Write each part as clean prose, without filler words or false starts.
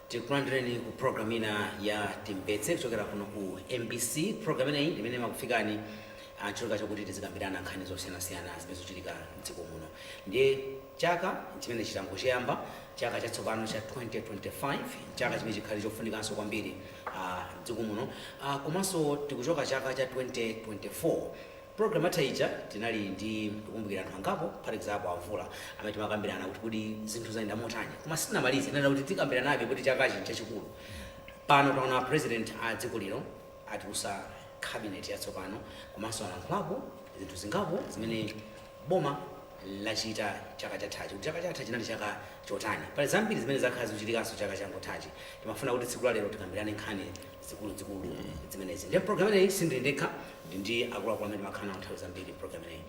tikulandireni ku program ina ya Timvetse kuchokera kuno ku MBC. Program ina imene makufikani choloka chokuti tizikambirana nkhani zosiyanasiyana zimene zochitika m'dziko muno. Ndiye chaka chimene chitango chiyamba, chaka chatsopano cha 2025, chaka chimene chikhali chofunikanso kwambiri m'dziko muno. Komanso tikuchoka chaka cha 2024. Program ataija tinali ndi kukumbukira anthu angapo, for example amvula amene timakambirana kuti zinthu zayenda motani. Koma sitinamalize nena kuti tikambirana nabe kuti chakachi chachikulu. Pano taona president a dziko lino atiusa cabinet yatsopano, komanso alankhulapo zinthu zingapo zimene boma lachita chaka chathachi. Kuti chaka chatha chinali chaka chotani. Pali zambiri zimene zakhala zikuchitikanso chaka changothachi. Timafuna kuti tsiku la lero tikambirane nkhani zikulu zimenezi. Ndiye program ineyi sindili ndekha, ndi akuluakulu amene makhala nthawi zambiri program ineyi.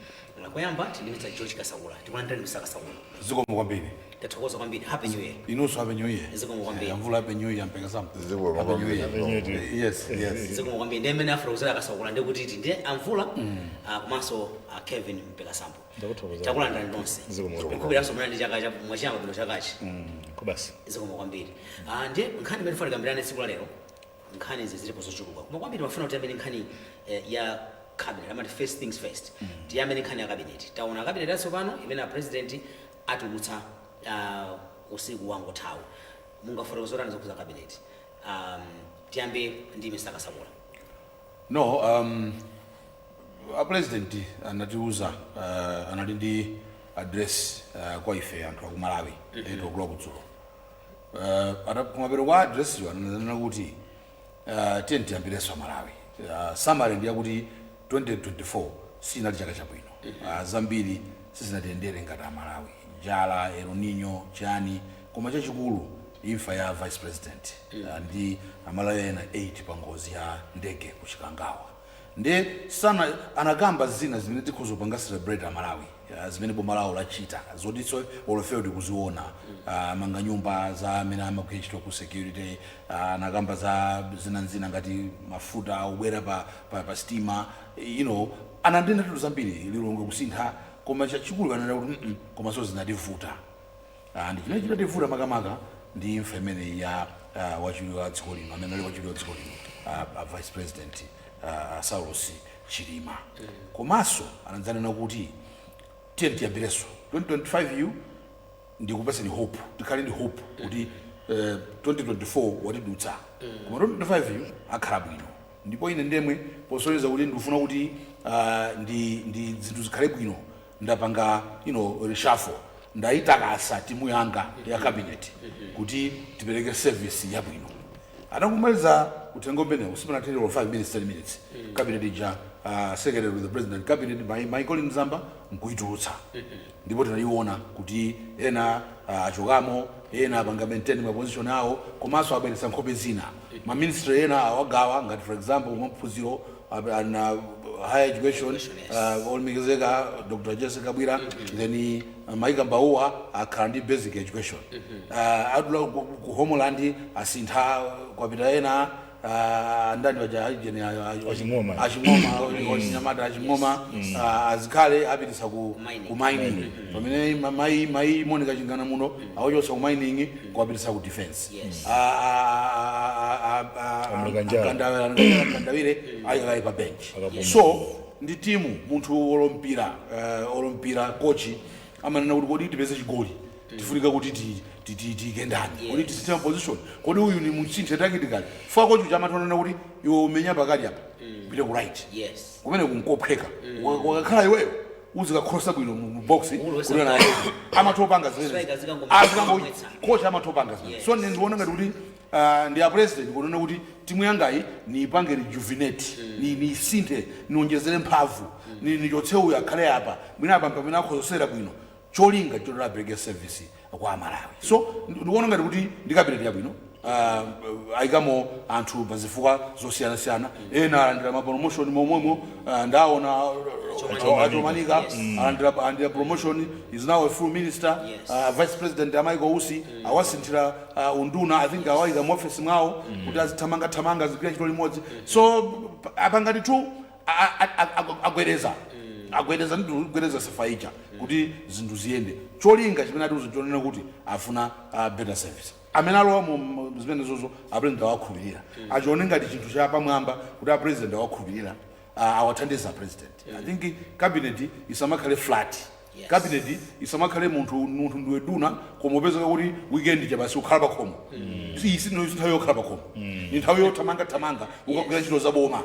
Koyamba tilimitsa George Kasawula. Tikulandirani Mr. Kasawula. Zikomo kwambiri. Tathokoza kwambiri. Happy New Year. Inonso Happy New Year. Zikomo kwambiri. Amvula Happy New Year mpeka samu. Happy New Year. Yes. Zikomo kwambiri. Ndiye mmene afro uzala Kasawula ndi kuti ndiye amvula komanso Kevin mpeka samu. Takulandirani nonse. Kubiranso mwana ndi chaka cha mwachiyamba bwino chakachi. Kubasi. Zikomo kwambiri. Ndiye nkhani imene tifuna tikambirane tsiku la lero. Nkhani zilipo zochuluka. Koma kwambiri mafuna kuti amene nkhani ya cabinet, amati first things first. Tiyamene nkhani ya cabinet. Taona cabinet yatsopano imene president atulutsa usiku wangothawu. Mungafuna kuzorana zokuza cabinet. Tiyambe ndi Mr. Kasawula. No, a president anatiuza anali ndi address kwa ife anthu aku Malawi eto kuloku dzulo. Kumapero kwa address yo ananena kuti tiyambireso Malawi. Summary ndiya kuti 2024 sinali chaka chabwino. Zambiri sizinatiyendere ngati Malawi. Njala, El Nino, chani, koma chachikulu imfa ya vice president. Ndi Amalawi ena 8 pa ngozi ya ndege ku Chikangawa. Ndiye sana anagamba zina zimene tikuzopanga celebrate Malawi. Zimene boma lawo lachita zodiso olofeudi kuziona manga nyumba za amene amakuchita ku security, anagamba za zina ngati mafuta ubwera pa stima, anandina tutu zambiri lilongo kusintha, koma chachikulu ananena kuti koma so zinativuta. Ndi chimene chinativuta makamaka ndi imfa imene ya wachuli wa dziko lino, amene ali wachuli wa dziko lino, vice president Saulos Chilima. Komanso anadzanena kuti tiyambireso 2025 ndikupaseni hope, tikhale ndi hope kuti 2024 watidutsa. Koma 2025 akhala bwino. Ndipo ine ndemwe posonyeza kuti ndikufuna kuti ndi zinthu zikhale bwino, ndapanga reshuffle, ndayitakasa timu yanga ya cabinet kuti tipereke service yabwino. Anakumaliza kutengo mbene usipana tele 5 minutes 10 minutes. Cabinet ija secretary with the president cabinet my colleague Zamba nkuitulutsa. Ndipo tinaiona kuti ena achokamo, ena apanga maintain ma position awo, komanso abweresa nkhope zina. Ma ministry ena awagawa ngati for example maphunziro na higher education, Olmigezeka Dr. Jessica Bwira, then Maika Mbauwa akhala ndi basic education. Adula ku Homeland asintha kwapita ena ndani waja Achingoma Nyamata Achingoma azikale apitisa ku mining. Pamene mai Monica Chingana muno awochosa ku mining kwapitisa ku defense. Kandawire ayikaye pa bench. So ndi timu munthu olompira coach amanena kuti kodi tipeze chigoli tifunika kuti tikendani kodi tisitema position kodi uyu ni msinthe tactical fa coach chamatonena kuti iwe umenya pakati apa pite ku right kumene kunkopheka wakakhala iweyo uzikakhosa bwino mu box kuti na amatopanga zimene coach amatopanga zimene. So ndiona ngati kuti ndi a president kunena kuti timu yangayi ni ipange rejuvenate, ni sinthe, niongezere mphamvu, ni chotse uyu akhale apa mwina apa pamene akhozosera bwino cholinga chotera apereke service kwa Malawi. So ndikuona ngati kuti ndi cabinet yabwino. Aikamo anthu pazifukwa zosiyana-siyana, ena alandira ma promotion momwemo, ndaona Achomanika alandira promotion, is now a full minister. Vice President Amaiko Usi awasinthira unduna, I think awayika mu office mwawo kuti azithamanga zikira chito limodzi. So apangati tu agwereza sifaija kuti zinthu ziyende cholinga chimene ati uzonena kuti afuna better service. amene alowa zimene zozo apresident awakhulupirira achione ngati chinthu cha pamwamba kuti apresident awakhulupirira awathandiza president. I think cabinet isamakhale flat. Cabinet isamakhale munthu ndiwe duna koma upezeka kuti weekend chapasi ukhala pakhomo. Isi nthawi yokhala pakhomo. Ni nthawi yothamanga ukagwira ntchito za boma.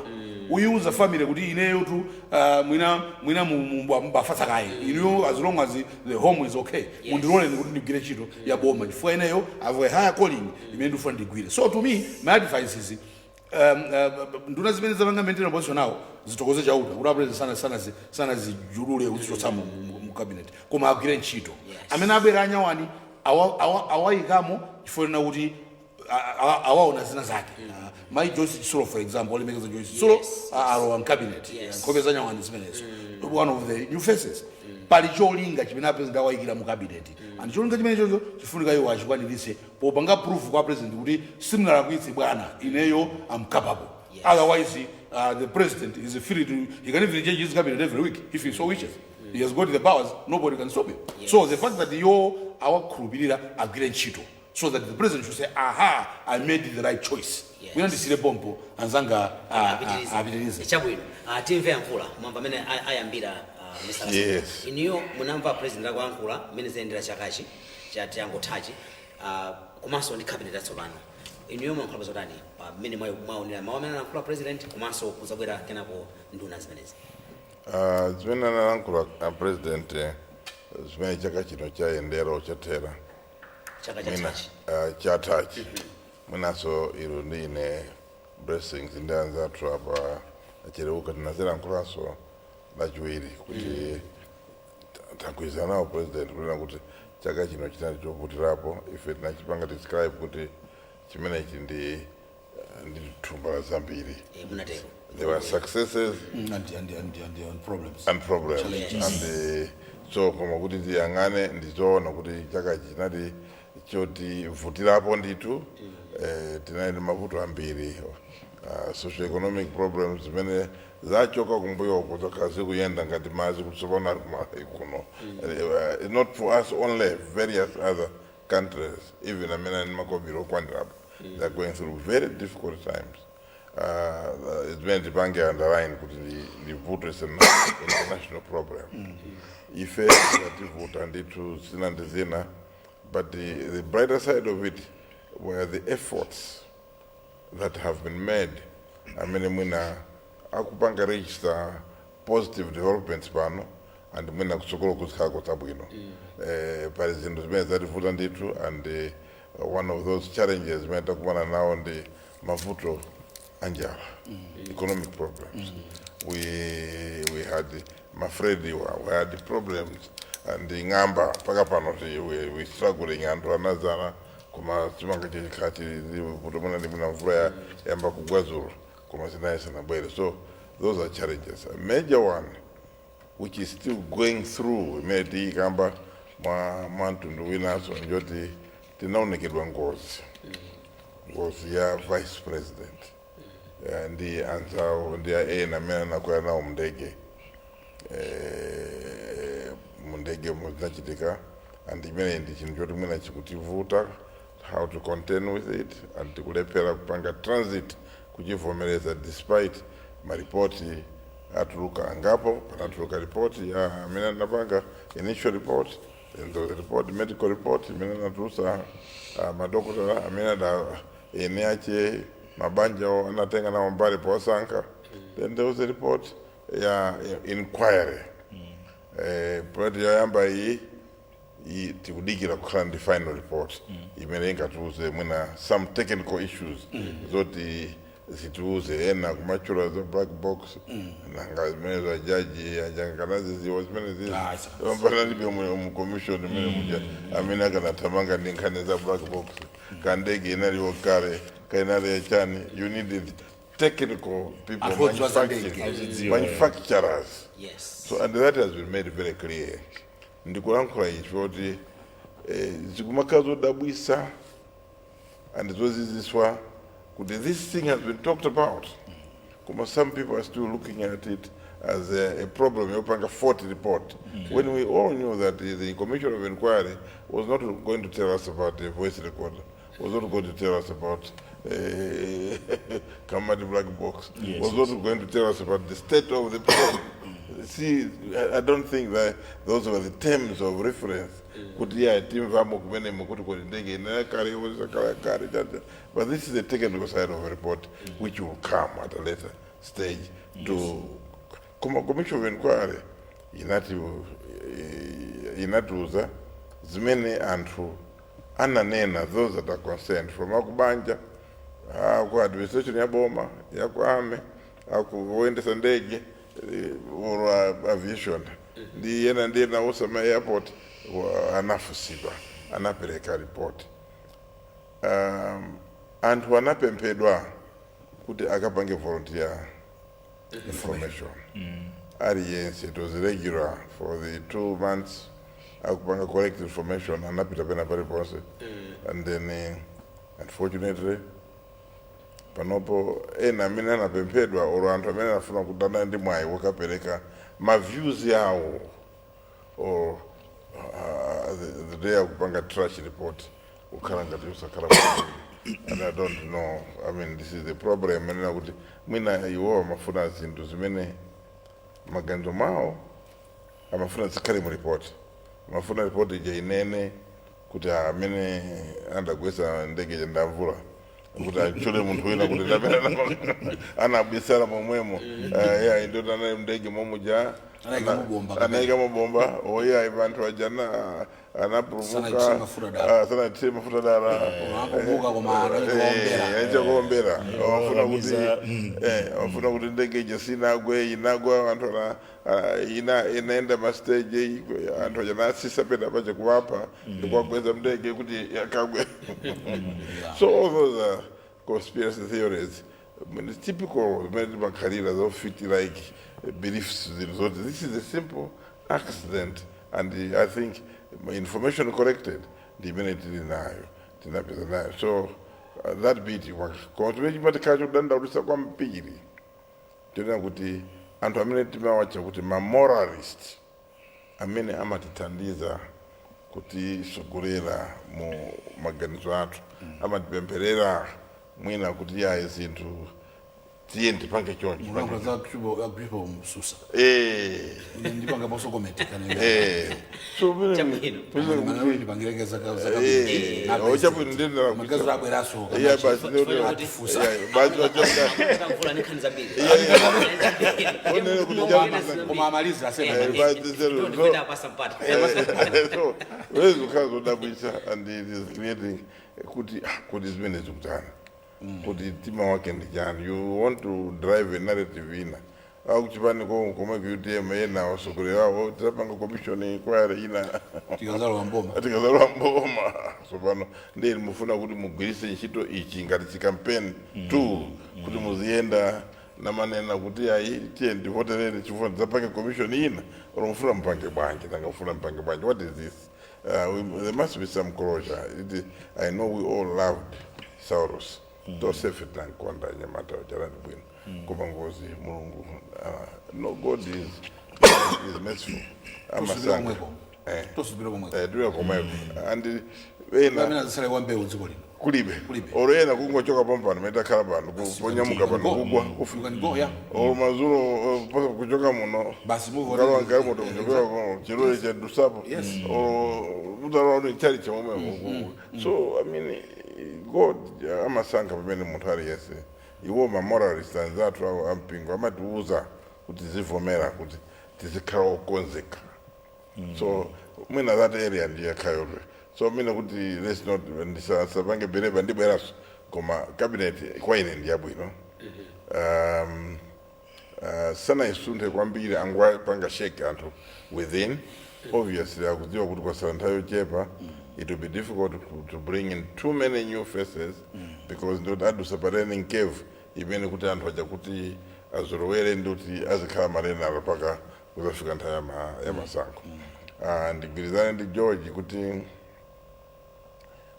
Uyuza family kuti ineyo tu mwina mbafatsa kaye. Ineyo as long as the home is okay. Mundirole kuti ndigwire ntchito ya boma. Chifukwa ineyo have a higher calling imene ndifuna ndigwire. So to me my advice is nduna zimene zapanga maintain opposition nawo zitokoze chauta kuti apresident sana zijulule uzichotsa mu cabinet koma agwire ntchito amene abwera anyawani awayikamo chifukwa kuti awaona zina zake. My Joyce Solo for example, Olimekeza Joyce Solo are on cabinet. Kopeza nyawani zimenezo. One of the new faces. Pali cholinga chimene president awayikira mu cabinet. And cholinga chimene chocho chifunika iwo achikwanirise popanga proof kwa president kuti simnalakwitse bwana ineyo am capable. Otherwise the president is free to he can even change his cabinet every week if he so wishes. He has got the powers, nobody can stop him. So the fact that awakhulupirira agwire ntchito so that the president should say, aha, I made the right choice. We don't see the bombo anzanga apitirize. Chabwino. Timve yankhula mwamba amene ayambira Mr. Yes. Iniyo munamva president akuyankhula mmene zayendera chakachi changothachi komanso ndi cabinet atsopano. Iniyo mwankhula zotani mmene mwaonera mawu amene anayankhula president komanso kuzabwera kenako nduna zimenezi. Zimene anayankhula president zimene chaka chino chayendera chathera. Chatachi. Mwinaso ilo ndine blessings ndianza trapa achereuka tinazera nkulaso lachiwiri kuti takwizana nawo president kulena kuti chaka chino chinali choputirapo ife tinachipanga describe kuti chimenechi ndi thumba zambiri. There were successes and problems. And so koma kuti tiyang'ane ndizoona kuti chaka chinali choti vutirapo nditu tinali mavuto ambiri socio-economic problems zimene zachoka kumbuyo kutoka kuyenda ngati mazi kutsopana kuno. Not for us only, various other countries, even makobiro kwandirapo, they're going through very difficult times. It's been tipange underline kuti the vote is an international problem. Ife ngativuta nditu sina ndizina. But the brighter side of it were the efforts that have been made. I mean, mwina akupanga register positive developments pano, and mwina kusokolo kusikako tabwino. Parizindu zimene zativuta nditu, and one of those challenges mwina takumana now ndi mavuto anjala, economic problems. We had mafredi, we had problems. And the ngamba paka pano we struggling and anazana kuma chimanga chikati kutomona ndi muna mvula yamba kugwazuru kuma sinaisa na bwere. So those are challenges. A major one which is still going through imedi kamba mwantundu winaso njoti tinaonekedwa ngozi ya vice president ndi anzao ndi na mena nakwera nawo mndege mundege muznachitika and imene ndi chinthu choti mwina chikutivuta how to contend with it and tikulephera kupanga transit kuchivomereza despite maripoti atuluka angapo panatuluka ripoti ya amene anapanga initial report and the report medical report imene anatulusa madokotala amene eneache mabanja anatenga nawo mbali posanka. Then there was a report inquiry. Project yamba hii tikudikira kukhala ndi final report imene ingatiuze mwina some technical issues zoti zitiuze ena kumachula za black box nanga zimene za jaji ajanganazi ziwa zimene zizi mpana libe commission imene muja amene akanatamanga ndi nkhani za black box kandege inaliwo kale kainali ya chani you needed technical people, manufacturers. Yes. So and that has been made very clear. Ndikulankhula ichoti zikumakazo dabwisa and zoziziswa kuti this thing has been talked about. Kuma some people are still looking at it as a problem yopanga 40 report when we all knew that the commission of inquiry was not going to tell us about the voice recorder was not going to tell us about Kamadi Black Box, Yes, was not going to tell us about the state of the plane. See, I don't think that those were the terms of reference. But this is the technical side of a report which will come at a later stage to commission of inquiry inatuza zimene anthu ananena, those that are concerned, from akubanja ku administration ya boma ya kuame akuendesa ndege or aviation ndi yena ndiye nausama airport anafusidwa anapereka report. Anthu anapempedwa kuti akapange volunteer information. Aliyense, it was regular for the 2 months akupanga collect information anapita pena paliponse. And then unfortunately panopo ena amene anapempedwa or anthu amene anafuna kudana ndi mwayi wakapereka ma views yawo or the day akupanga trash report ukhala ngati usakhala. And I don't know, I mean, this is the problem. Mwina iwo amafuna zinthu zimene maganizo mawo amafuna zikhale mu report. Amafuna report ija inene kuti amene andagwesa ndege jandamvula kuti achole munthu wina kuti ndamene anabisala momwemo ndio tanaye ndege momuja anaika mabomba oya abantu ajana anaprovoka sana tse mafuta dala kumbuka komana kuombera wafuna kuti ndege jasina agwe inagwa anthu inaenda ma stage anthu ajana sisa pena paje kuwapa ndikwagweza ndege kuti yakagwe. So all those are conspiracy theories. I mean, it's typical medical career of fit like beliefs. This is a simple accident, and I think information corrected the minute denial. So that bit works. Conservation material done that is a compiri. Tena kuti antu amene timawacha kuti ma moralist amene amatitandiza kuti sogolera mu maganizo athu amatipempherera mwina kuti yaye zinthu tiyendi pange chonchi Mwanza kubo msusa. Ndipanga boso comment kana. So mimi mimi ndipangireka ocha ndenda magazo abweraso. Yeah, but no basi wacha mvula nikhanza bili koma amaliza asema ndipenda pasa mpata so where's ukazo dabisa and it is creating kuti zimene zikutana kuti tima wake ndijani. You want to drive a narrative ina akuchipani koma UTM yena wasogolera wao tapanga commission inquiry ina tikazalwa mboma so pano ndi mufuna kuti mugwirise ntchito ichi ngati campaign tu kuti muzienda na manena kuti ayi tiendi voterere chifuna zapanga commission ina or mufuna mpange bwanji tanga mufuna mpange bwanji. What is this? There must be some closure. I know we all loved Soros. Tosefeta nkwanda nyamata jarani bwino kubangozi mulungu. No, God is merciful. Amasanga tosubira komwe and wena zisale kwambe uzikoli kulibe orena kungochoka pampano meta khala pano kuponyamuka pano kugwa kufuka ngoya o mazuro posa kuchoka muno basi muvo kala ngalo moto kuchoka ko chirole cha dusapo o mudaro ni chali cha momwe. So I mean God amasanga pamene munthu ali yese iwo ma moralist anzathu ampingo amatiuza kuti zivomera kuti tizikhala okonzeka. So mwina that area ndiye khayolwe. So mina kuti let's not ndisabange bereba ndibweraso koma cabinet kwa ine ndiyabwino. Sana isunthe kwambiri angwa panga shake anthu within. Obviously akudziwa kuti kwa santayo chepa it will be difficult to bring in too many new faces because ndo adu separating cave imene kuti anthu aja kuti azorowere ndoti azikhala marena paka kuzafika nthawi ya masankho. Ndigwirizane ndi George kuti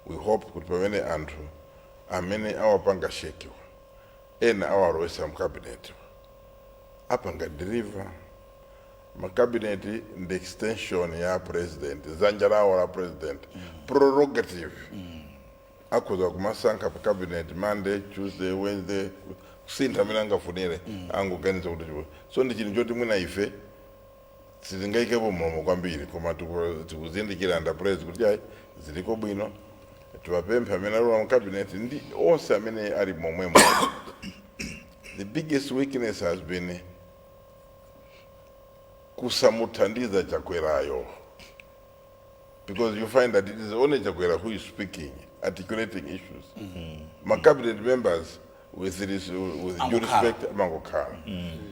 we hope kuti pamene anthu amene awapanga shekiwa ena awarowesa mcabinet apanga deliver cabinet the extension ya president zanja lawo la president prerogative akhoza kumasankha pa cabinet Monday, Tuesday, Wednesday kusintha amene angafunire angoganiza kuti chipo so ndi chinthu choti mwina ife sitingaikepo mlomo kwambiri koma tikuzindikira under press kuti ayi ziliko bwino tiwapemphe amene alowa mu cabinet ndi onse amene ali momwemo. The biggest weakness has been kusamuthandiza Chakwerayo, because you find that it is only Chakwera who is speaking, articulating issues. My cabinet members, with due respect, Mangokara.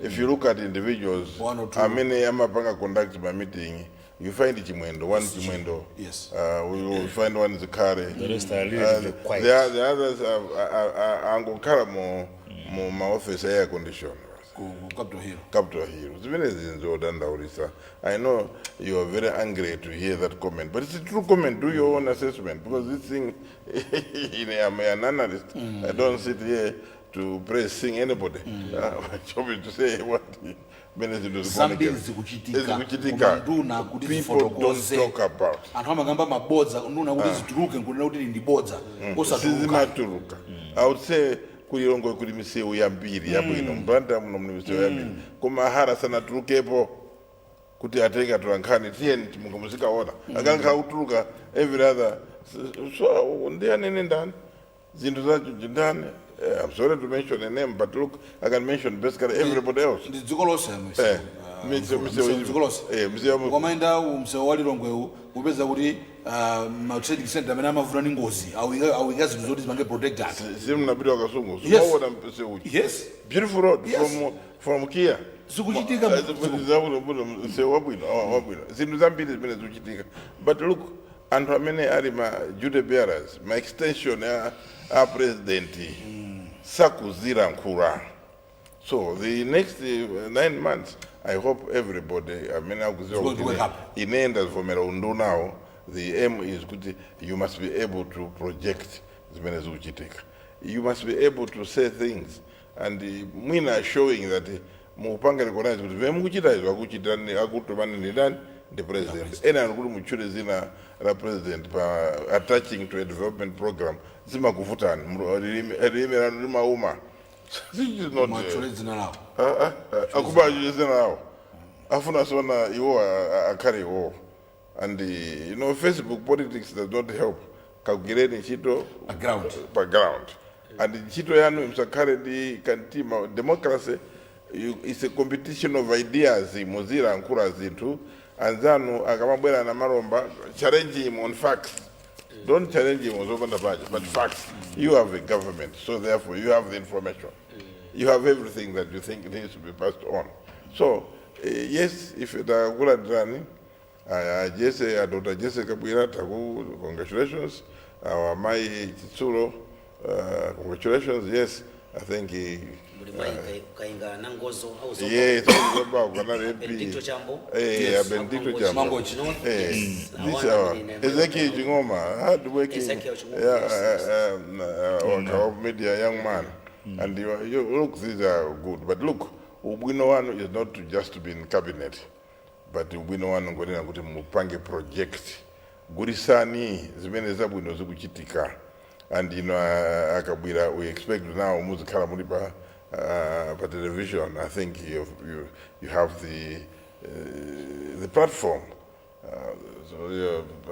If you look at individuals, One or two. how many Amapanga conduct my meeting, you find it Chimwendo, one Chimwendo. Yes. We will find one Zakare. The rest are really quiet. The others are Angokara more my office air condition. Capital Hill. I know you are very angry to hear that comment, but it's a true comment. Do your own assessment, because this thing, I'm an analyst. I don't sit here to praise anybody. My job is to say what people don't talk about. I would say kulilongo kulimiseu ya mbili yabwino mbanda muno mlimiseu ya mbili kumahara sana tulukepo kuti atenga tulankhani tieni timungamuzika ona akankha utuluka every other so ndianene ndani zinthu zacho ndani. I'm sorry to mention a name, but look, I can mention basically everybody else. Kwamaenda umsewu walilongwe upeza kuti trading center amene amavuna ni ngozi awika zinthu zoti zimange protected. Simnabidi wakasungu. Yes. Beautiful road from Kia. Zikuchitika zinthu zambiri zimene zikuchitika. But look, anthu amene ali ma duty bearers, my extension ya president sakuzira nkura. So the next 9 months, I hope everybody, I mean, in end as for Merondo now, the aim is good. You must be able to project as many as you must be able to say things, and Mwina showing that Mupanga recognized with Vemuchita is Wakuchitan, Akutuman Nidan, the president, and I'm going to choose in a president attaching to a development program. Zima Kufutan, Rima Uma. This is not Akuba is now. Afuna Sona, you are a carry war. And you know, Facebook politics does not help calculating Chito background. And Chito Yanu Msakare di Kantima democracy is a competition of ideas in Mozilla and Kurazitu, and Zanu Agamabela and Amaromba challenge him on facts. Don't challenge him on over the budget, but facts. You have a government, so therefore you have the information. You have everything that you think needs to be passed on. So, yes, if the Gula Jesse, Dr. Jessica Kabwira, congratulations. Our Mai Chitsuro, congratulations. Yes, I think he. Yes, Bendito Chambo. Bendito Chambo. Ezekiel Jingoma, hard working media young man. And you look, these are good. But look, Ubwino one is not just to be in cabinet, but Ubwino one going to mupange project. Gurisani, zimene zabwino zikuchitika. And you know, Akabwira, we expect now Muzikala Mulipa for television. I think you have the platform. So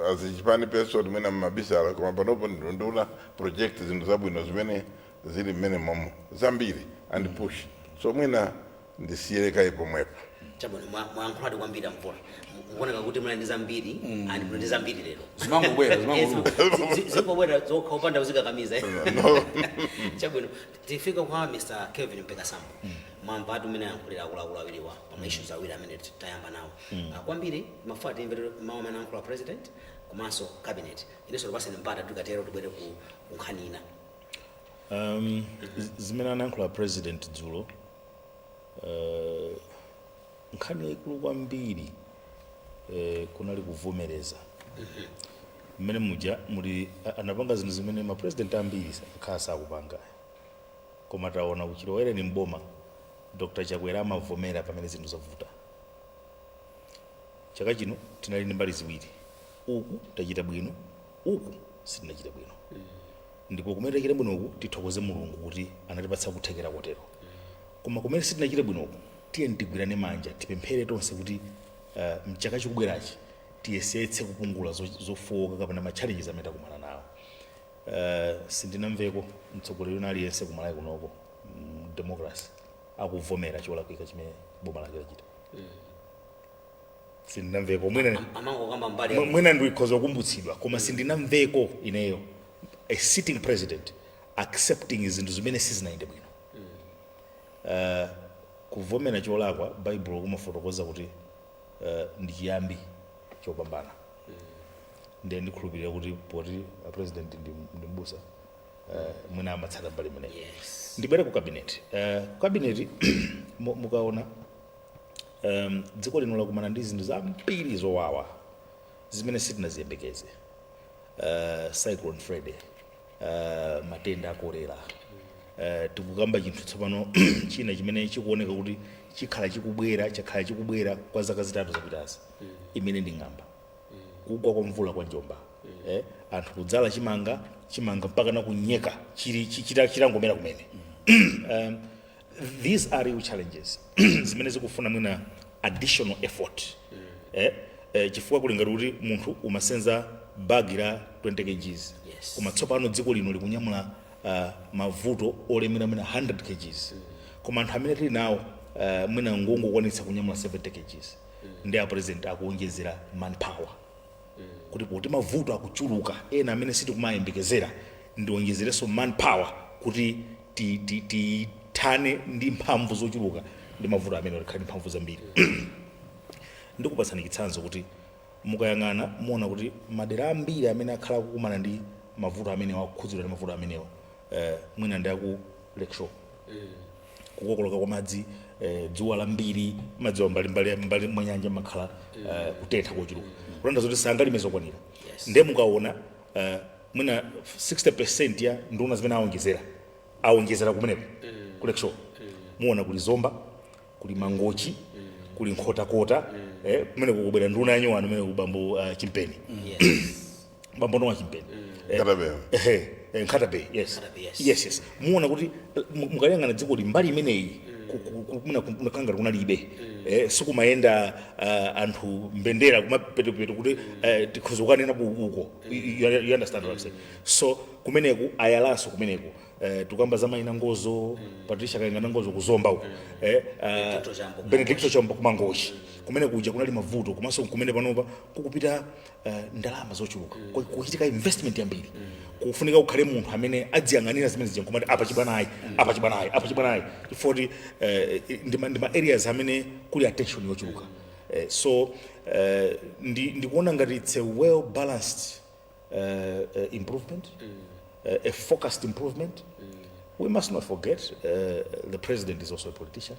as a Japanese person, when I'm a bisala, come up and do project in Zabwino zimene zili minimum Zambiri and push. So mwina ndisiyeleka ipo mwepo. Chabona mwankhuladi kwambiri mvula. Kuoneka kuti mwana ndi zambiri and ndi zambiri lero. Zimangobwera zokha upanda uzikakamiza. Chabona tifika kwa Mr. Kevin Mpekasambo. Mwambatu mene yankhulira akuluakulu awiriwa pa issues awiri amene tayamba nawo. Kwambiri mafuta imvero mawu amene yankhula president komanso cabinet. Ineso lopasene mpata tikatero tibwere ku nkhanina. Zimene anayankhula president dzulo nkhani yaikulu kwambiri kunali kuvomereza mmene muja muli anapanga zinthu zimene ma president ambiri akhala sakupanga koma taona kuchilowere ni mboma Dr. Chakwera amavomera pamene zinthu zavuta. Chaka chino tinali ndi mbali ziwiri, uku tachita bwino, uku sitinachita bwino. ndipo kumene tikire bwinoku tithokoze mulungu kuti anatipatsa kuthekera kotero koma kumene sitinachire bwinoku tiye ntigwirane manja tipemphere tonse kuti mchaka chikubwerachi tiyesetse kupungula zofowoka kapena ma-challenges amene takumana nawo. Sindinamveko mtsogoleri wina aliyense kumalawi kunoko democracy akuvomera cholakwika chimene boma lake lachita. Sindinamveko mwina ndikhoza kukumbutsidwa koma sindinamveko ineyo a sitting president accepting zinthu zimene sizinayende bwino. Kuvomera cholakwa Bible kumafotokoza kuti ndi chiyambi chopambana. Ndiye ndikhulupirira kuti poti president ndi mbusa mwina amatsata mbali imene. Ndibwere ku cabinet. Cabinet mukaona dziko lino lakumana ndi zinthu zambiri zowawa zimene sitinaziyembekeze. Cyclone Freddy, matenda a kolera. Tikukamba chinthu tsopano china chimene chikuoneka kuti chakhala chikubwera kwa zaka zitatu zapitazi. Imene ndi ng'amba. Kugwa kwa mvula kwa Njomba. Anthu kudzala chimanga mpaka na kunyeka chitangomera kumene. These are real challenges zimene zikufuna mwina additional effort. Chifukwa kulingana kuti munthu umasenza bagi la 20 kgs. Koma tsopano dziko lino likunyamula mavuto olemera mwina 100 kgs. Koma anthu amene tili nawo mwina ngongo kwanitsa kunyamula 70 kgs. Ndi a president akuonjezera manpower. Kuti poti mavuto akuchuluka ena amene sitikumayembekezera ndionjezereso manpower kuti tithane ndi mphamvu zochuluka ndi mavuto amene olikhala ndi mphamvu zambiri. Ndikupatsani chitsanzo kuti mukayang'ana muona kuti madera ambiri amene akhala kukumana ndi mavuto amene wakhudzidwa ndi mavuto amenewo mwina ndi aku Lake Shore. Kukokoloka kwa madzi, dzuwa lambiri, madzi mbali mwa nyanja makhala kutentha kochuluka. Kulanda zoti sangalime zokwanira. Ndiye mukaona mwina 60% ya nduna zimene aonjezera kumeneko ku Lake Shore. Muona kuli Zomba, kuli Mangochi, kuli Nkhotakota, kumene kukubwera nduna yanyo wanu kumene kubambo Chimpeni. Bambo Nowa Chimpeni. Nkatabe, yes. Muona kuti mukayang'ana dziko limbali imeneyi kunakanga kunalibe. Sikumayenda anthu mbendera kumapetepeto kuti tikhuzukane napo uko. You understand what I'm saying? So kumeneku ayalaso kumeneku. Tukamba za Maina Ngozo, Patricia Kayangana Ngozo kuzomba uko. Benedicto Chombo kumangoshi. Kumene kuja kunali mavuto komanso kumene panopa kukupita ndalama zochuluka. Kuchitika investment yambiri. Kufunika ukhale munthu amene adziyang'anira zimene zija nkomati apachibanayi chifoti ndi ma areas amene kuli attention yochuluka. So ndikuona ngati it's a well balanced improvement, a focused improvement. We must not forget the president is also a politician.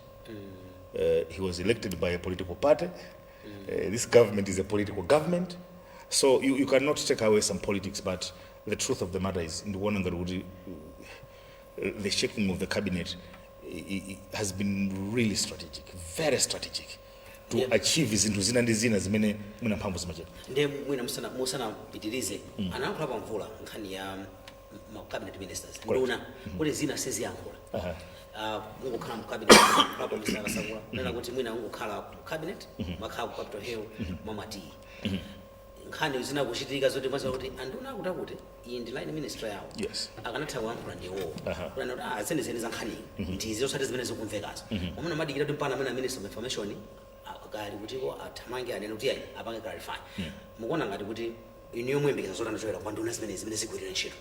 He was elected by a political party. This government is a political government. So you cannot take away some politics, but the truth of the matter is, in the one the shaking of the cabinet has been really strategic, very strategic, to achieve zinthu zina ndi zina zimene mwina mphamvu zimacheka. Ndiye mwina musana pitirize anayankhula pa mvula nkhani ya cabinet ministers. Nduna kuti zina seziyankhula. Ngokhala mu cabinet papo misala sakula. Nena kuti mwina ngokhala ku cabinet makhala ku Capitol Hill mamati. Nkhani zina kuchitika zoti maza kuti anduna kuti iyi ndi line minister yawo. Akanatha kuyankhula ndiwo. Kuna kuti zene za nkhani ndizi zosati zimene zikumvekazo. Umene madikira kuti pana amene minister of information akali kuti ko athamange anene kuti ayi apange clarify. Mukuona ngati kuti iniyo muyembekeza zotani zoyera kwa nduna zimene zigwirira ntchito.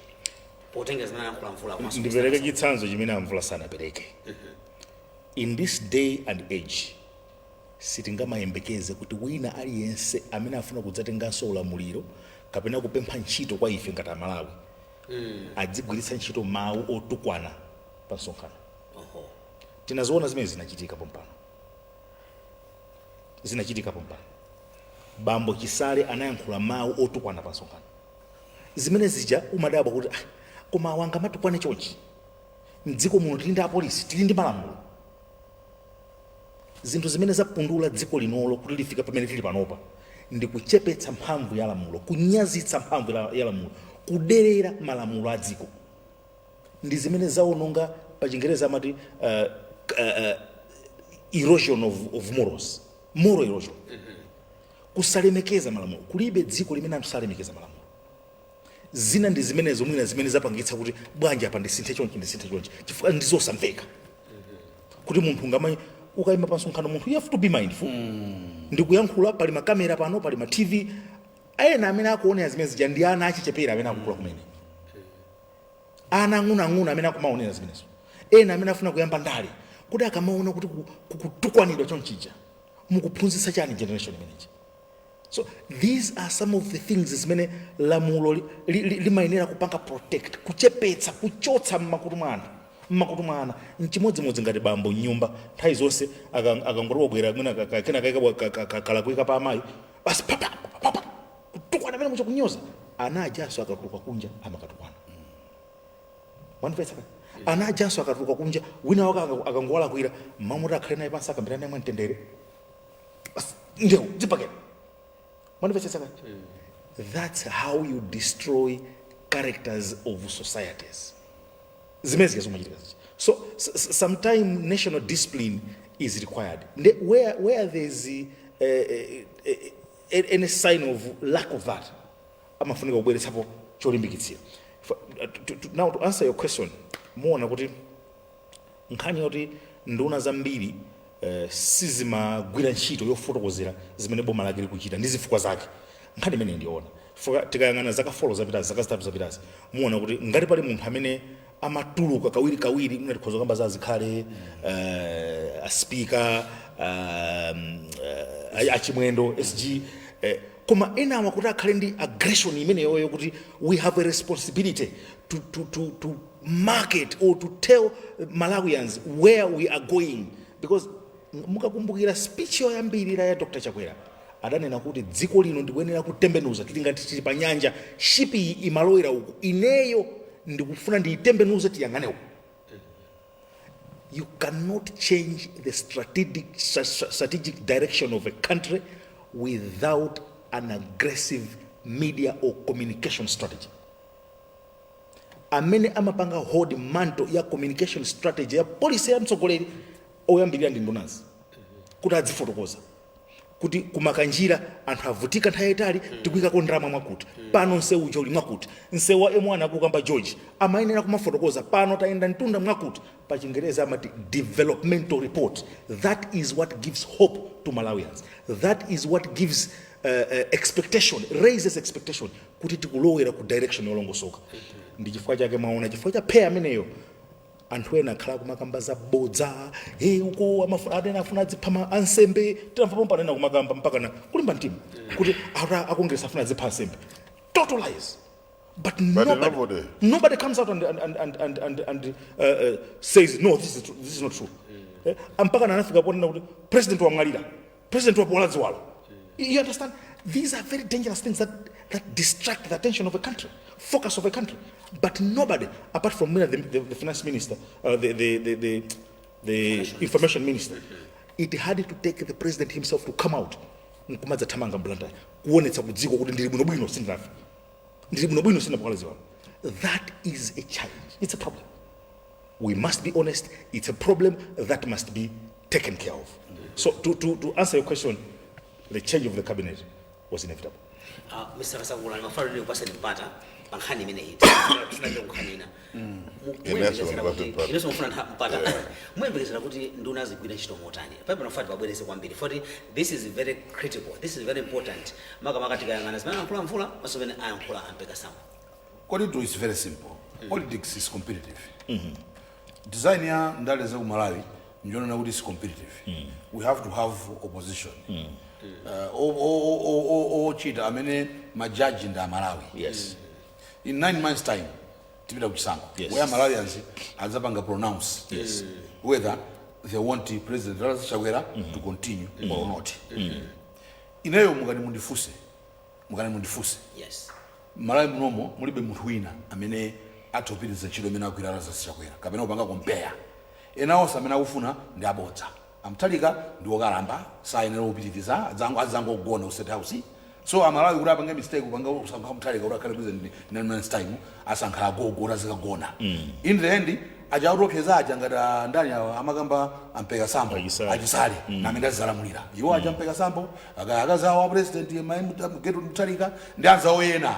Potenga zimene yankhula mvula kwa ndipereke chitsanzo chimene mvula sanapereke. In this day and age sitingamayembekeze kuti wina aliyense amene afuna kudzatenganso ulamuliro kapena kupempha ntchito kwa ife ngati Malawi adzigwiritsa ntchito mawu otukwana pa msonkhano. Tinazoona zimene zinachitika pompano. Bambo Chisale anayankhula mawu otukwana pa msonkhano. Zimene zija umadabwa kuti koma wanga matukwane chonchi. Mdziko muno tili ndi apolisi, tili ndi malamulo. Zinthu zimene zapundula dziko linolo kuti lifika pamene tili panopa ndi kuchepetsa mphamvu ya lamulo, kunyazitsa mphamvu ya lamulo, kuderera malamulo a dziko. ndi zimene zaononga pa Chingereza amati erosion of morals, moral erosion. Kusalemekeza malamulo, kulibe dziko limene anthu salemekeza malamulo. Zina ndi zimenezo mwina zimene zapangitsa kuti bwanji apa ndisinthe chonchi chifukwa ndizosamveka. Kuti munthu ngamanya ukayima pa msonkhano munthu you have to be mindful. Ndikuyankhula pali makamera pano, pali ma TV, ena amene akuonera zimene zija ndi ana achichepere amene akukula kumene. Ana ang'onoang'ono amene akumaonera zimenezo. Ena amene afuna kuyamba ndale kuti akamaona kuti kutukwanidwa chonchija mukuphunzitsa chani generation imeneyi. So these are some of the things zimene lamulo limayenera kupanga protect, kuchepetsa, kuchotsa mmakutu mwana. Nchimodzimodzi ngati bambo nyumba nthawi zonse akangolowa bwera mwina kena kala kuika pa amayi basi papa kutukwana amene mucha kunyoza ana ajaso akatuluka kunja amakatukwana. Wanipesa ana ajaso akatuluka kunja wina waka akangowala kuira mamuta akhale naye pansi akambirana naye mwamtendere basi ndio zipakena. That's how you destroy characters of societies. So sometimes national discipline is required. Where there's any sign of lack of that, now to answer your question, more na kuti nkhani yoti nduna zambiri sizima gwira ntchito yofotokozera zimene boma lake likuchita ndi zifukwa zake. Nkhani imene ndiona tikayang'ana zaka 4 zapitazi, zaka 3 zapitazi, muona kuti ngati pali munthu amene amatuluka kawiri mwatikhoza kamba za zikhale a speaker achimwendo SG koma ena amakuti akhale ndi aggression imene yoyo kuti we have a responsibility to market or to tell Malawians where we are going, because mukakumbukira speech yoyambirira ya Dr. Chakwera adanena kuti dziko lino ndikuyenera kutembenuza tilingati tili pa nyanja shipi imalowera uku ineyo ndikufuna ndiyitembenuze tiyang'ane uku. You cannot change the strategic direction of a country without an aggressive media or communication strategy. Amene amapanga hold manto ya communication strategy ya policy ya mtsogoleri oyambirira ndi ndunazi kuti adzifotokoza kuti kumakanjira anthu avutika nthawi yayitali tikuikako ndalama mwakuti pano nsewu uli mwakuti nsewu wa M1 akukamba George amayenera kumafotokoza pano tayenda mtunda mwakuti pa Chingereza amati developmental report. That is what gives hope to Malawians. That is what gives expectation, raises expectation kuti tikulowera ku direction yolongosoka. Ndi chifukwa chake maona chifukwa cha pay ameneyo anthu ena akhala kumakamba za bodza uko adena afuna dzipha ansembe tinamva panena kumakamba mpaka na kulimba mtima kuti akongress afuna dzipha ansembe. Total lies. But nobody comes out and says no, this is not true. Mpaka na anafika ponena kuti president wamwalira, president wapola dziwalo. You understand? These are very dangerous things that distract the attention of a country, focus of a country. But nobody, apart from the finance minister, the information minister, it had to take the president himself to come out. That is a challenge. It's a problem. We must be honest. It's a problem that must be taken care of. So to answer your question, the change of the cabinet was inevitable. Mr. Kasagula, I'm afraid you're passing the pattern. Bankhani minute. Tunajongkanina. Ineso mfuna mpata. Mwembekeza kuti nduna zigwira ntchito motani. Paipo nafati babwerese kwambiri. For this is very critical. This is very important. Maka tikayangana zimene ankula mvula, masomene ankula ampeka sama. Koditu is very simple. Politics is competitive. Design ya ndale za Malawi njona kuti is competitive. We have to have opposition. Chita amene majaji nda Malawi. Yes. In 9 months time, tipita kuchisankho. Where Malawians azapanga pronounce whether they want President Chakwera to continue or not. Ineyo mukani mundifuse. Yes. Malawi munomo mulibe munthu wina amene atopiriza ntchito imene agwira Chakwera kapena kupanga compare. Enawo samene akufuna ndi abodza. Amtalika ndi wokalamba sayenera kupitiriza azangogona ku State House so amalawi kuti apange mistake upanga usankha mthalika kuti akhale president 9 months time asankha agogora zikagona in the end ajautopseza aja ngati ndani amakamba ampeka sambo achisale namene azizalamulira iwo aja ampeka sambo akazawo wa president geto mthalika ndi anzawo ena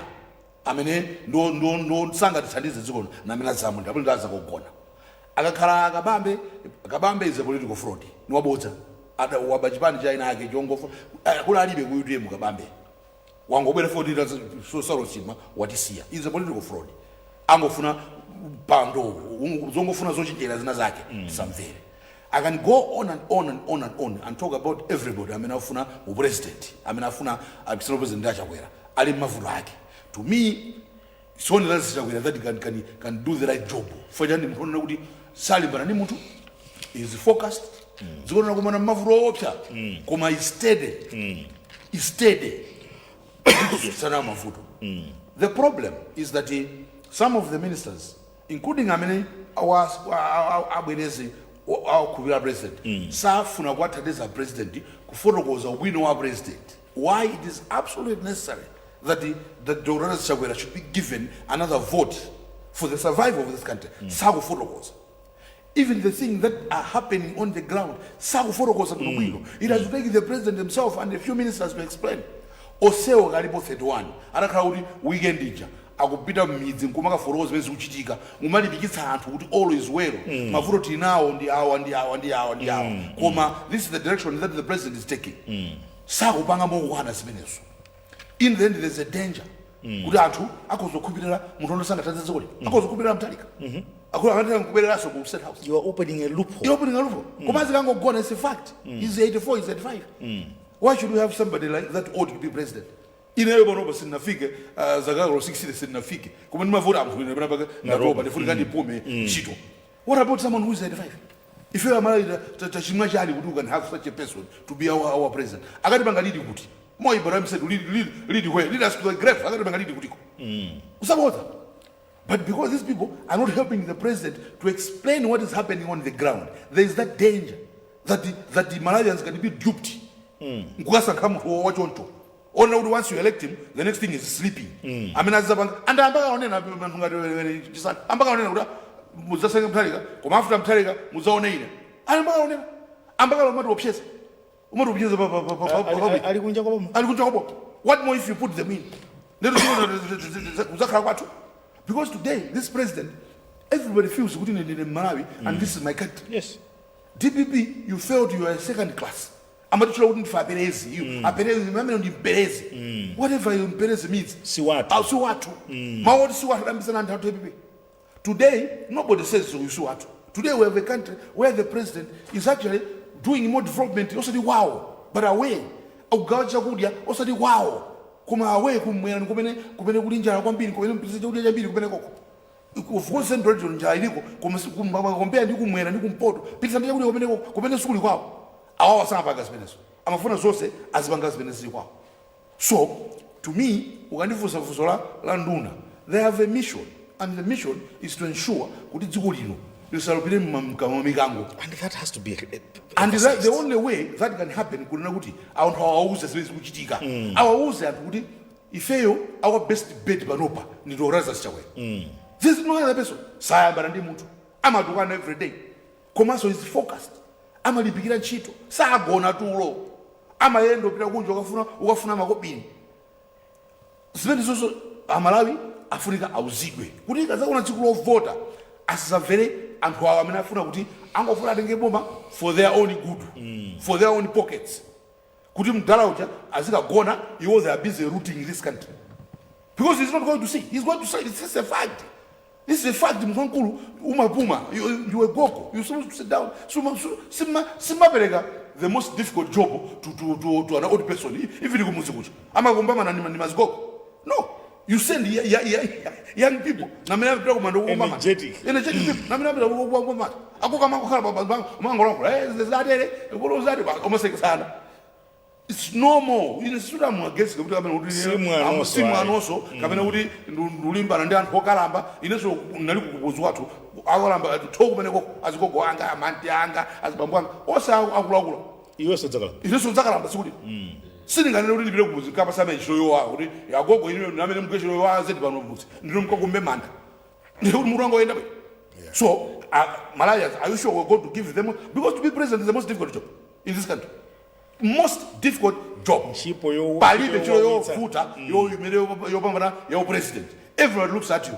amene ndo sangatithandize dzikono namene azizalamulira apo ndi azakogona akakhala akabambe is a political fraud niwabodza waba chipani cha ina yake chongofa kula alibe kuyudiye mukabambe wangobwera fodira sosalo chima watisiya is a political fraud angofuna pando zongofuna zochenjera zina zake samvere I can go on and on and on and on and talk about everybody amene afuna president amene afuna president achakwera ali mavuto ake to me sone that chakwera that can do the right job for jani mphona kuti salimbana ni mutu is focused zikona kumana mavuto opsa koma is steady sana mavuto the problem is that some of the ministers including amene abwenezi akubira president safuna kwathandiza president kufotokoza ubwino wa president why it is absolutely necessary that the Dr. Chakwera should be given another vote for the survival of this country sakufotokoza even the things that are happening on the ground sakufotokoza bwino it has to take the president himself and a few ministers to explain osewo kalipo 31 atakhala kuti weekend ija akupita mmidzi nkumaka fotokoza zimene zikuchitika mumalipikitsa anthu kuti all is well mavuto tinawo ndi awa koma this is the direction that the president is taking sakupanga mokwana zimenezo in the end there's a danger kuti anthu akozokhupirira munthu ondosangathandiza zikoli akozokhupirira mtalika akula akatira nkubeleraso ku state house you are opening a loophole koma zikangogona is a fact is 84 is 85 why should we have somebody like that ought to be president ineyo bonobo sinafike zakalo 60 sinafike koma ndimavota amthuli napaka ngatoba ndifuna ndipume chito what about someone who is 85 if you are married tachimwa chali kuti you can have such a person to be our president akati bangalidi kuti Mo Ibrahim said lead where lead us to the grave akati bangalidi kutiko usabota but because these people are not helping the president to explain what is happening on the ground there is that danger that the Malawians can be duped nkukasa kama wachonto once you elect him the next thing is sleeping amene azabanga and ambaka onena ngati chisana ambaka onena kuti muzasenge mthalika koma after mthalika muzaone ine ambaka lomatu opshesa umatu opshesa ali kunja kwa what more if you put them in neto uzakhala kwathu because today this president everybody feels kuti ndine Malawi and this is my country yes DPP you felt you are a second class amatichula kuti ndifa aperezi aperezi mamene ndi mperezi whatever you mperezi means si watu mawoti si watu dambisana anthu athu DPP today nobody says so you si watu today we have a country where the president is actually doing more development osati wow but away akugawa chakudya osati wow koma away kumwera kumene kuli njala kwambiri kumene mpisa chakudya chambiri kumene koko of course central region njala iliko kompea ndi kumwera ndi kumpoto pisa ndi chakudya kumene sukuli kwawo awawo asangapanga zimenezo amafuna zonse azipanga zimenezi zili kwawo so to me ukandifunsa funso la nduna they have a mission and the mission is to ensure kuti dziko lino lisalopire mikango and that has to be and the only way that can happen kunena kuti anthu awauze zimene zikuchitika awauze anthu kuti ifeyo our best bet panopa ndi Dr. Chakwera this is no other person sayambana ndi munthu amatukana every day komanso is focused amalipikira ntchito sagona tulo amayenda opita kunja ukafuna makobini zimene zonso Amalawi afunika auzidwe kuti ikazaona tsiku lovota asizamvere anthu awo amene afuna kuti angofuna atenge boma for their own good for their own pockets kuti mdala uja azikagona iwo they are busy rooting this country because he's not going to see he's going to say this is a fact. This is a fact. Mkulu umapuma. You a goko. You're supposed to sit down. Sima berega the most difficult job to an old person. If you go musikucha. Ama gombama na ni mazgoko. No. You send young people. Na mina bila kumando umama. Energetic people. Na mina bila umama. Ako kama kukhala mangolongo. Zidadele. Ngolo zadi ba. Omaseke sana. It's normal. You should have more guests. Simu anoso. Kamena kuti ndulimba ndi anthu okalamba. Ineso nali kukupuzwa tu. Akalamba thoku meneko azikoko anga amanti anga azibambwanga. Osa akulakula. Iweso dzakala. Ineso dzakalamba sikuti. Sindinganene kuti ndipite kumuzi kapasame ntchito yowawa kuti yagogo ine namene mugwe ntchito yowawa zedi pano mumuzi ndino mkakumbe manda ndikuti mutu wangoyenda bwe. So Malawians, are you sure we're going to give them, because to be president is the most difficult job in this country, most difficult job. Palibe chiro yovuta yopambana yo president. Everyone looks at you.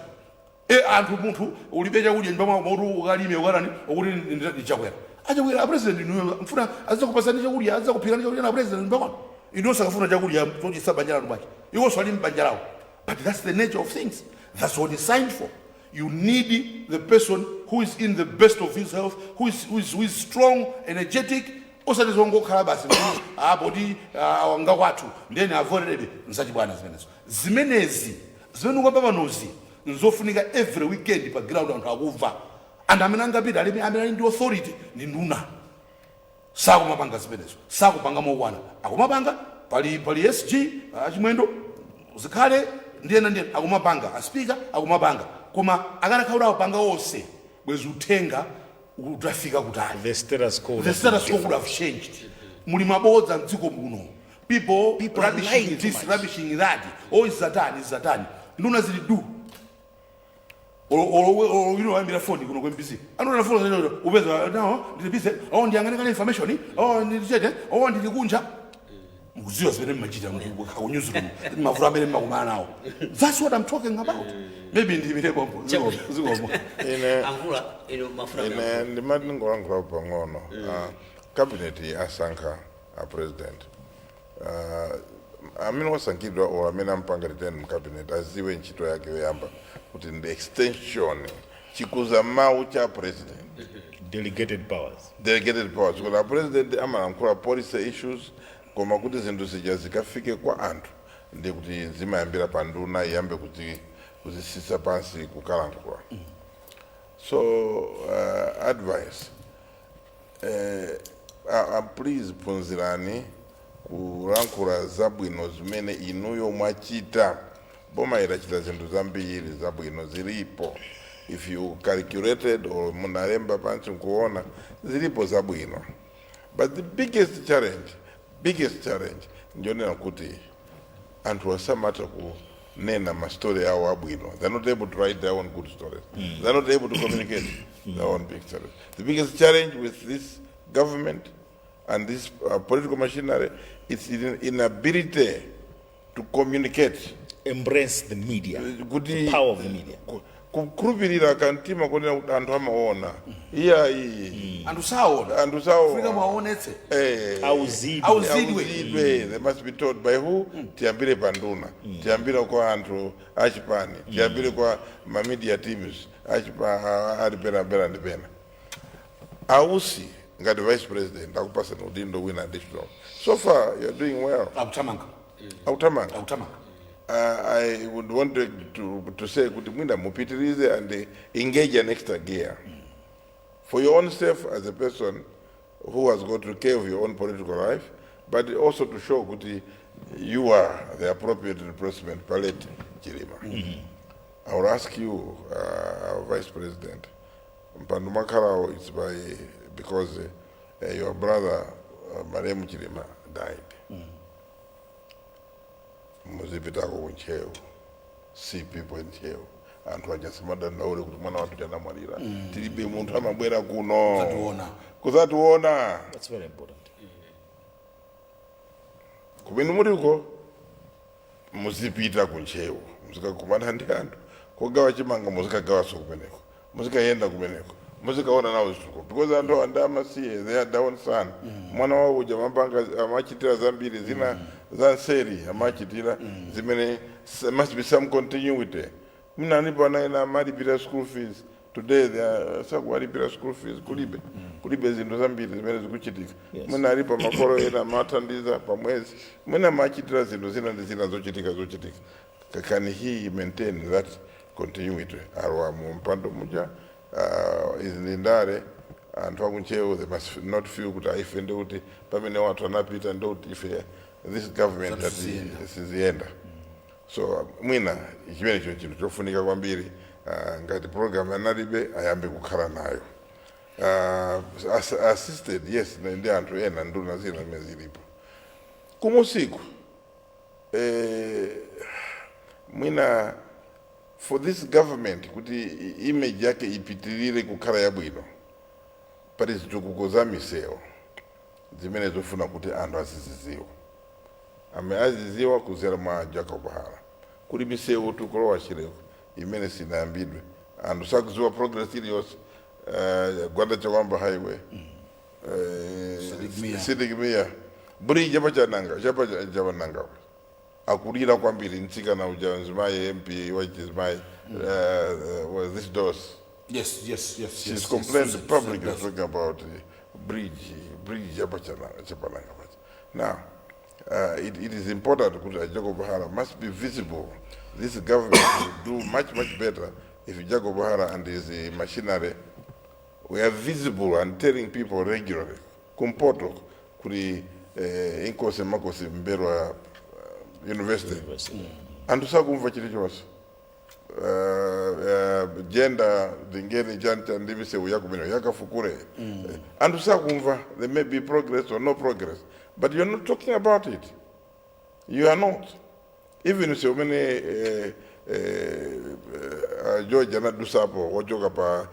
Anthu munthu ulibeja kuti ndipama motu ukalime ukalani ukuthi ndichakwera. Achakwera president mfuna azakupasani chakudya azakuphikana chakudya na president ndipama. Inosa kafuna chakudya kuti sabanyala lubaki. Iwo swali mbanjalawo. But that's the nature of things. That's what he signed for. You need the person who is in the best of his health, who is strong, energetic. Osati zongo khala basi body awanga kwathu ndeni avoided nsati bwana zimenezo. Zimenezi zimene kwapapa nozi nzofunika every weekend pa ground anthu akuva. And amene angapita amene ndi authority ndi nduna. Sakumapanga zimenezo. Sakupanga mokwana. Akumapanga pali SG achimwendo zikhale ndiyena akumapanga aspika akumapanga. Koma akanakhawula upanga wose bwezi uthenga utafika kutali. The status quo would have changed. Muli mabodza mdziko muno. People rubbishing this, rubbishing that. Oh, is Zatani. Nduna zili do. Or you know I'm in phone kuno kwembisi. Anona phone ubeza no ndibise ndiyangana information ndijete ndilikunja. Mukuziwa zimene mmachita mukunyuzuru mavura amene mmakumana nawo. That's what I'm talking about. Maybe ndivire bombo zikomo angula mafuna ndimati ngolangula pang'ono cabinet asankha a president amene wasankhidwa or amene ampanga return mu cabinet aziwe ntchito yake yoyamba kuti ndi extension chikuza mawu cha president delegated powers because a president amalankhula policy issues koma kuti zinthu zija zikafike kwa anthu ndi kuti zimayambira pa nduna iyambe kuzisisa pansi kukalankhula. So advice please phunzirani kulankhula zabwino zimene inuyo mwachita. Boma idachita zinthu zambiri zabwino zilipo. If you calculated or munalemba pansi kuona zilipo zabwino. But the biggest challenge njonena kuti anthu asamata kunena ma story yawo abwino. They're not able to write their own good stories. They're not able to communicate their own big stories. The biggest challenge with this government and this political machinery is inability to communicate. Embrace the media, the power of the media. Kukhulupirira kantima kunena kuti anthu amaona anthu saona fika maonetse auzidwe. They must be told by who. Tiyambire panduna, tiyambire kwa anthu achipani, tiyambire kwa ma media teams alipera ndipena. Ausi ngati vice president akupasa udindo wina additional. So far you're doing well. Autamanga. I would want to say kuti mwina mupitirize and engage an extra gear for your own self as a person who has got to care of your own political life, but also to show kuti you are the appropriate replacement palette Chilima. I will ask you, Vice President, Mpandu Makarao is because your brother Maremu Chilima died. Muzipitako kuncheo, see people in cheo. Anthu ajasimada ndaule kuti mwana watu jana mwalira. Tilibe muntu amabwera kuno. Kuzatuona. That's very important. Kumene muliko muzipita kuncheo. Muzikakumana ndi anthu. Kogawa chimanga muzikagawa so kumeneko. Muzikayenda kumeneko. Muzikaona nawo zituko. Because anthu andamasiye, they are down son. Mwana wawo uja mapanga amachitira zambiri zina zanseri amachitira zimene must be some continuity. Mina nipo na malipira school fees. Today they are sakuwalipira school fees kulibe zinthu zambiri zimene zikuchitika. Mina alipo makolo ena matandiza pa mwezi. Mina machitira zinthu zina zochitika. Can he maintain that continuity? Arwa mpando muja izindare anthu akuncheo they must not feel kuti aifende kuti pamene watu anapita ndo kuti ife this government that sizienda. So mwina chimene chinthu chofunika kwambiri ngati program analibe ayambe kukhala nayo assisted yes ndi anthu ena nduna zina zimene zilipo kumusiku mwina for this government kuti image yake ipitirire kukhala yabwino pali zitukuko za misewu zimene zofuna kuti anthu aziziziwa aziziwa kuzera mwa Jacob Hara kuli misewu tukulowa chileko imene sinayambidwe anthu sakuziwa progress iliyonse gwanda chakwamba highway sidikimia bridge chapananga akulira kwambiri ntsika uja nzimaye MP wachizimaye this doors. Yes. She's complained publicly talking about bridge chapananga. Now, it is important that Jacob Hara must be visible. This government will do much better if Jacob Hara and his machinery were visible and telling people regularly. Kumpoto kuri inkose makosi mberwa university. And tusakumva chili chose. Gender dingeni janta ndivise uyakumino yakafukure. And tusakumva there may be progress or no progress. But you're not talking about it. You are not. Even so many George Anadusapo, wajoga pa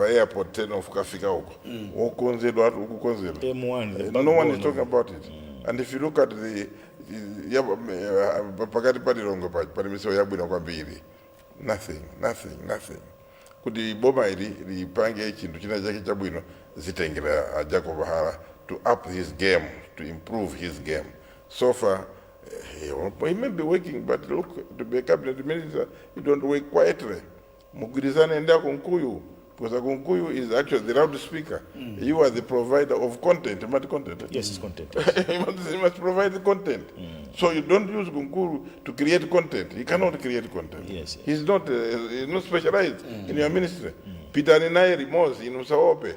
airport 10 of Kafika huko. Ukonzelo watu ukukonzelo. No one is talking about it. And if you look at the pakati padirongo pali misewu yabwino kwambiri. Nothing. Kuti boma ili lipange chintu china chake chabwino zitengera Jacob Hara to up his game, to improve his game. So far, he may be working, but look, to be a cabinet minister, you don't work quietly. Mugirizane enda Kunkuyu, because Kunkuyu is actually the loudspeaker. You are the provider of content. Yes, it's content. You must provide the content. So you don't use Kunkuyu to create content. He cannot create content. Yes. He's not specialized in your ministry. Peter Ninaye Rimosi in Usaope.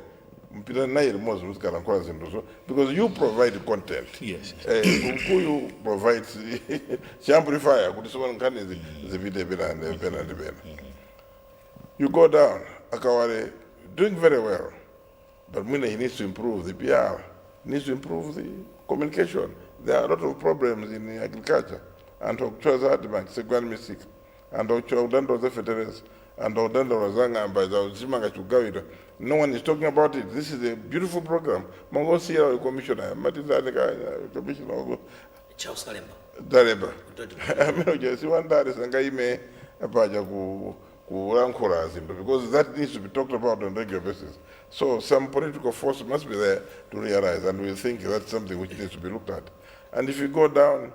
Because you provide content. Yes. Kunkuyu provides she amplifier. You go down, Akaware, doing very well. But he needs to improve the PR, needs to improve the communication. There are a lot of problems in agriculture. And Okchoza Segwan Misik, and Okchodando the Federals, and Odando Razanga by the Zimanga Chugawida. No one is talking about it. This is a beautiful program. Mongo Sierra Commissioner, Matinga Commissioner Charles Kalemba. Dareba. I mean, just one that is Angaime Apaja because that needs to be talked about on a regular basis. So some political force must be there to realize, and we think that's something which needs to be looked at. And if you go down,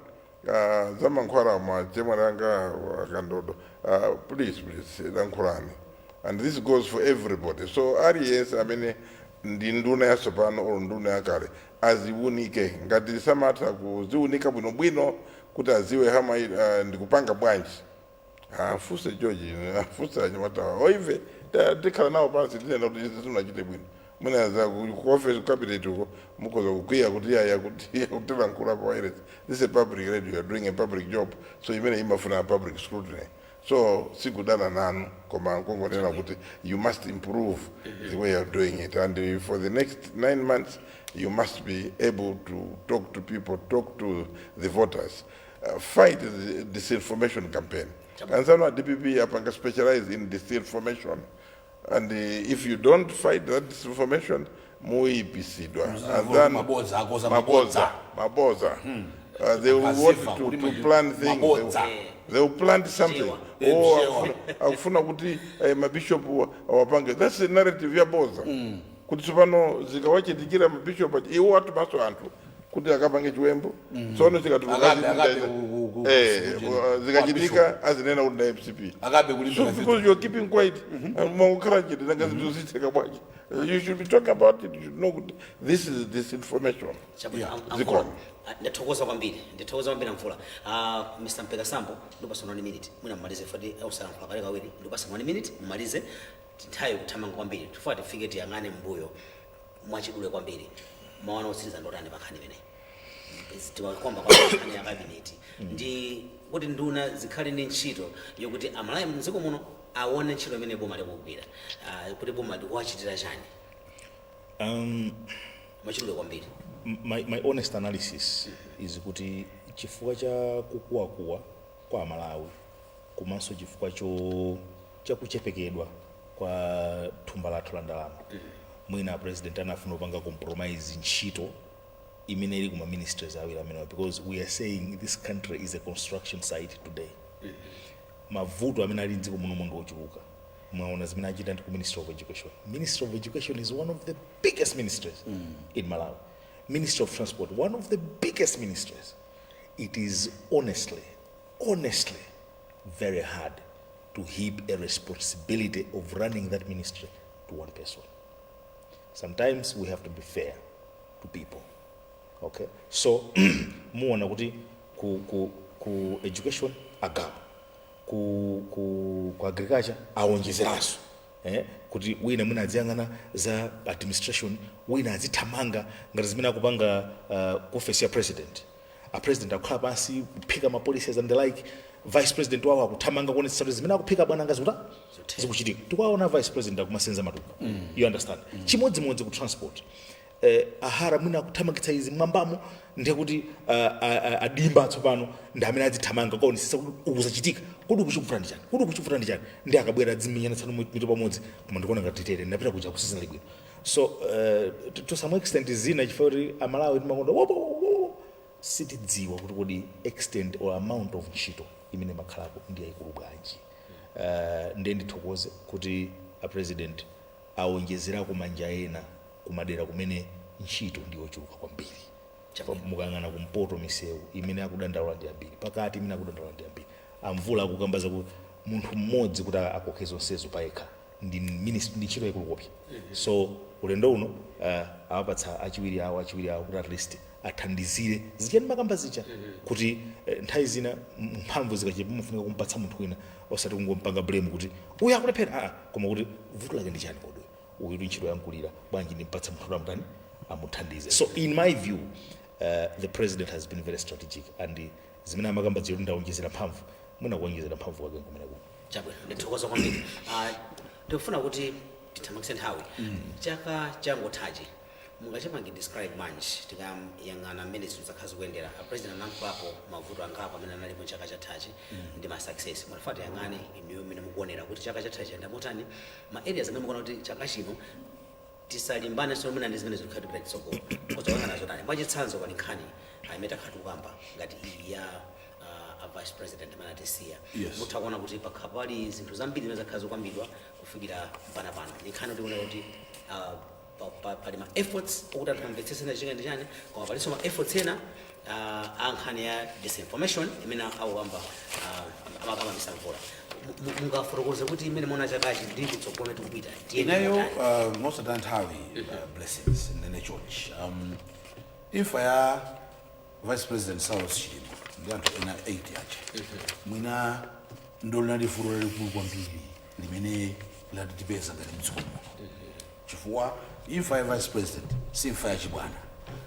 please, and this goes for everybody. So RES, I mean, nduna ya sopano or nduna ya kale aziunike ngati samata kuziunika bwino kuti aziwe hama ndikupanga bwanji afuse George afuse anyamata oive tikhala nawo pasi tinena kuti tunachite bwino mwina za ku office cabinet uko mukoza kukwiya kuti yaya kuti kutela nkula pa wireless. This is a public radio, you are doing a public job, so imene imafuna public scrutiny. So sikudana nanu koma nkongonena kuti you must improve the way you are doing it, and for the next 9 months you must be able to talk to people, talk to the voters, fight the disinformation campaign. And some DPP apanga specialize in disinformation, and if you don't fight that disinformation, muipisidwa, and then maboza. They will want to plan things. They will plant something. Afuna kuti mabishop awapange. That's the narrative ya boza. Kuti supano zikawache dikira mabishop iwo watu maso antu. Kuti akapange chiwembo. So no zikatukazi zikajidika azinena unda MCP. So because you're keeping quiet, you should be talking about it. You should know this is disinformation. Ndatokoza kwambiri mfula. Mr. Mpega Sambo ndopasa 1 minute. Mwina mmalize fadi ausala mfula kale kawiri. Ndopasa 1 minute mmalize. Titayo kutamanga kwambiri. Tufate figure yangane mbuyo. Mwachidule kwambiri. Mawana usiriza ndotani bakhani bene. Tiwa kwamba kwa bakhani ya cabinet. Ndi kuti nduna zikhale ndi ntchito yokuti amalayi mziko muno aone ntchito imene boma likugwira. Kuti boma likuwachitira chani. Mwachidule kwambiri. my honest analysis is kuti chifukwa cha kukuwa kwa Malawi komanso chifukwa cha kuchepekedwa kwa thumba lathu la ndalama mwina president anafuna kupanga compromise ntchito imene ili kuma ministries awiri amene, because we are saying this country is a construction site today. Mavuto amene ali mdziko muno ndi ochuluka. Mwaona zimene achita ndi ku Ministry of Education. Ministry of Education is one of the biggest ministries in Malawi. Ministry of Transport, one of the biggest ministries. It is honestly very hard to heap a responsibility of running that ministry to one person. Sometimes we have to be fair to people. Okay? So, muona kuti ku education agapo. Ku agriculture awonjezeranso. Kuti wina mwina aziyang'ana za administration, wina azithamanga ngati zimene akupanga office ya president. A president akukhala pansi kuphika ma policies and the like, vice president wawo akuthamanga kuonetsa kuti zimene akuphika bwana ngazuta zikuchitika. Tikuwaona vice president akumasenza matupa. You understand? Chimodzimodzi ku transport. Ahara mwina akuthamangitsa izi mwambamo ndiye kuti adimba tsopano ndi amene azithamanga kuonetsa kuti ukuzachitika. Kodi ukuchikufuta ndi chani? Ndi akabwera dziminyana tsano mito pamodzi koma ndikuona ngati titere ndapita kuja kusizana bwino. So to some extent zina chifukwa kuti Amalawi timakonda sitidziwa kuti kodi extent or amount of ntchito imene makhalako ndi yayikulu bwanji. Ndiye ndithokoze kuti a president awonjezerako manja ena kumadera kumene ntchito ndi yochuluka kwambiri. Mukang'ana kumpoto misewu imene akudandaula ndi ambiri, pakati imene akudandaula ndi ambiri. Amvula akukambaza ku munthu mmodzi kuti akokhe zonsezo payekha ndi ntchito yayikulu kopya. So ulendo uno awapatsa achiwiri awo kuti at least athandizire zichani makamba zicha kuti nthawi zina mphamvu zikachepa mufunika kumpatsa munthu wina osati kungompanga blame kuti uyu akulephera koma kuti vuto lake ndi chani kodi uyu ntchito yankulira bwanji ndimpatsa munthu amutani amuthandize. So in my view the president has been very strategic and zimene amakamba ziro ndawonjezera mphamvu mwina kuwonjezera mphamvu wake kumeneko. Chabwino ndithokoza kwambiri. Tikufuna kuti tithamangitse nthawi. Chaka changothachi mungachepange describe manje tikayang'ana mmene zinthu zakhazi kuyendera. A president anankhapo mavuto angapo amene analipo chaka chathachi ndi ma success. Mwafa tiyang'ane inuyo mmene mukuonera kuti chaka chathachi ndamotani ma areas amene mukuona kuti chaka chino tisalimbane so mmene ndi zimene zikhala tipita tsogolo. Kozoona nazo tani. Mwachitsanzo kwa nkhani imene takhatu ngati iyi ya vice president manatisia. Mutakuona kuti pakhapali zinthu zambiri zimene zakhazi kwambidwa kufikira pano. Nkhani kuti kuti pali ma efforts okuti atamvetsesena chingende chani koma palinso ma efforts ena ankhani ya disinformation imene awamba amakamba misamvula. Mungafotokoze kuti imene mona chakachi ndi chitsogolo tikupita inayo most of the nthawi blessings in the church. Imfa ya vice president Salos Chilima ndi anthu ena 8 ache mwina ndolina lifulo lalikulu kwambiri limene latipeza ngati mdziko muno chifukwa imfa ya vice president si imfa ya chibwana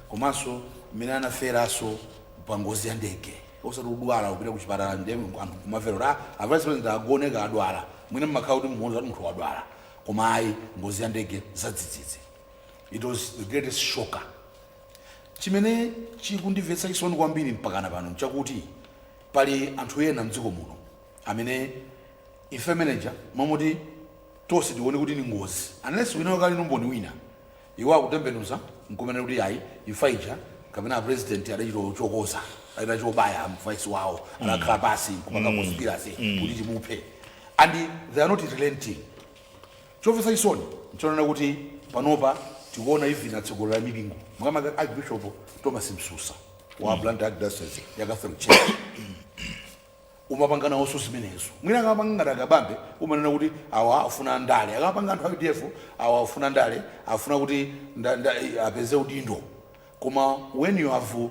komanso imene anaferaso pa ngozi ya ndege osati udwala kupita ku chipatala ndi anthu kumafero a vice president agoneka adwala mwina mmakhala kuti mmozi wati munthu wadwala koma ayi ngozi ya ndege zadzidzidzi. It was the greatest shocker. Chimene chikundimvetsa chisoni kwambiri mpakana pano nchakuti pali anthu ena mdziko muno amene ife manager mamoti tonse tione kuti ni ngozi unless wina wakali nomboni wina iwo akutembenuza nkumene kuti ayi ifaija kapena president adachito chokoza adachito baya vice wawo anakhala pasi kumanga conspiracy kuti timuphe and they are not relenting. Chomvetsa chisoni nchonena kuti panopa tikuona even atsogoleri a mipingo mukama Archbishop Thomas Msusa wa Blantyre Diocese ya Catholic Church umapangana oso zimenezo mwina akapanga akabambe umanena kuti awa afuna ndale akapanga anthu a UDF awa afuna ndale afuna kuti apeze udindo koma when you have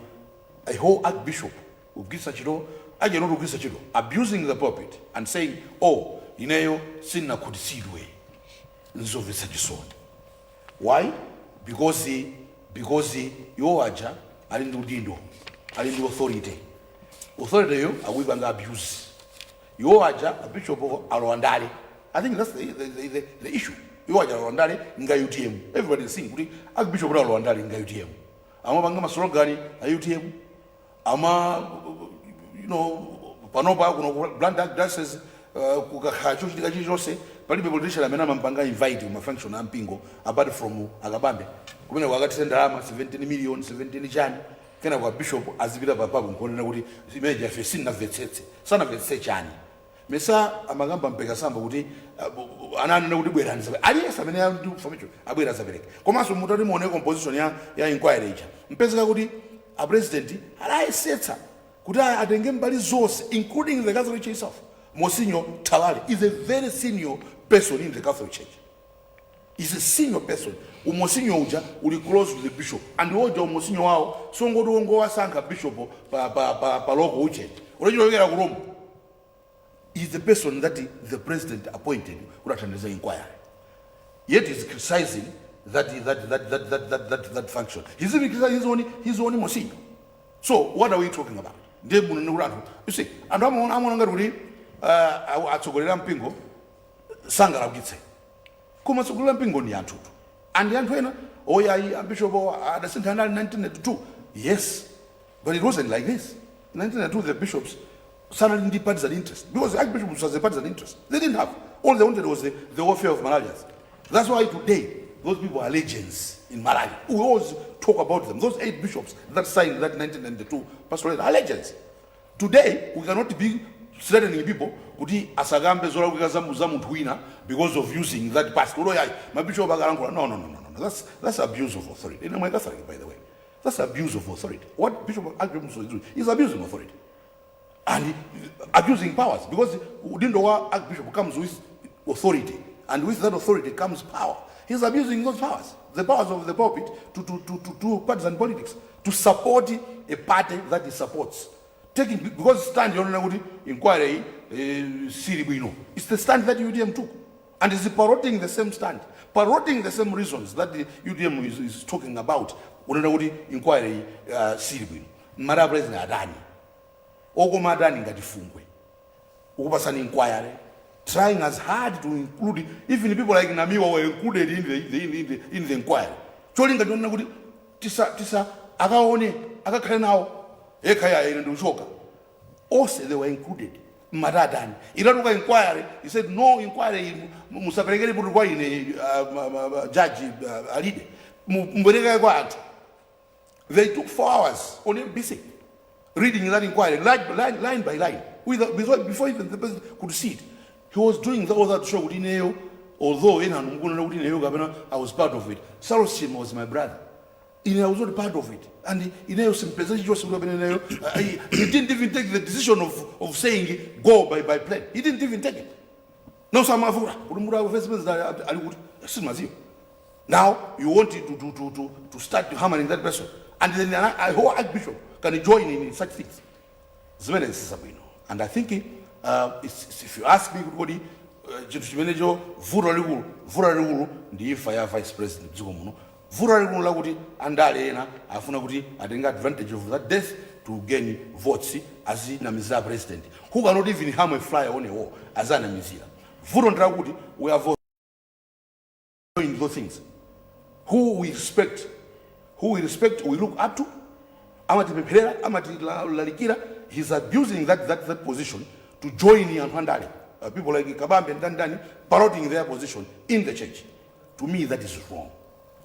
a whole Archbishop ugisa chilo aje not ugisa chilo abusing the pulpit and saying oh ineyo sinakhutitsidwe nzomvetsa chisoni. Why? Because iwo aja ali ndi udindo ali ndi authority yo akuipanga abuse iwo aja Bishop alowandale. I think that's the issue. Iwo aja alowandale nga UTM. Everybody is saying kuti Archbishop alowandale nga UTM amapanga maslogani a UTM, panopa kuno blind glasses kukakhacho chitika chilichonse palibe politician amene amampanga invite kumafunction ampingo apart from akabambe kumene kwakatisa ndalama 17 million 17 chani kena kwa bishop azipita papapo nkuonera kuti imeneja ife sinamvetsetse sanamvetsetse chani mesa amakamba mpeka samba kuti ananena kuti bwerani zapereka aliyesa amene ndi kufamecho abwera zapereka komanso mutati muone composition ya inquiry ija mpezeka kuti a president alayesetsa kuti atenge mbali zonse including the Catholic Church itself. Monsignor Tawale is a very senior person in the Catholic Church. He's a senior person. Monsignor uja uli close to the bishop. And oja Monsignor wao so ngo wasanka bishop pa loko uche. Unajua yeye ku Rome. He's the person that the president appointed urataneza inquiry. Yet he's criticizing that function. He's even criticizing his own Monsignor. So what are we talking about? You see, and I'm ngati kuti atsogolera mpingo sangalabwitse koma atsogolera mpingo ndi anthu and anthu ena oya bishop adasinthana 1992. Yes, but it wasn't like this. 1992 the bishops suddenly did partisan interest because the archbishops was a partisan interest. They didn't have. All they wanted was the welfare of Malawians. That's why today those people are legends in Malawi. We always talk about them. Those 8 bishops that signed that 1992 pastoral are legends. Today we cannot be threatening people asagambe zola kukazamuza munthu wina because of using that pastor. My bishop no. That's abuse of authority. In my Catholic, by the way, that's abuse of authority. What Bishop Archbishop is doing is abusing authority and abusing powers because Archbishop comes with authority and with that authority comes power. He's abusing those powers, the powers of the pulpit, to partisan politics, to support a party that he supports. Taking because stand on inquiry, it's the stand that UDM took, and is parroting the same stand, parroting the same reasons that the UDM is talking about. Inquiry, Madam President Adani, Ogo Madani ngatifungwe, Obasan inquiry, trying as hard to include even people like Namiwa were included in the inquiry. Choling that tisa agaone agakanao ekaya inushoka. Also they were included. Madadan. Iraruka inquiry. He said no inquiry. Musapelekele pulukwa ine judge alide. Mbereka kwa. They took 4 hours on MBC reading that inquiry line by line before even the president could see it. He was doing all that show with Ineo, although I was part of it. Sarosim was my brother. I was not part of it. And Ineo he didn't even take the decision of saying go by plane. He didn't even take it. No, now you want to start hammering that person. And then I hope Archbishop can join in such things. And I think if you ask me, Chimenejo, Vura the fire vice president, Vura Laguti, and Dalena, Afunaguti, I think advantage of that death to gain votes as in a Mizar president, who cannot even harm a fly on a wall as an Amizia. Vuron Draguti, we are voting those things. Who we respect, we look up to. Amati Pereira, Amati Lalikira, he's abusing that position to join in Handali. People like Kabambe and Dandani parroting their position in the church. To me, that is wrong.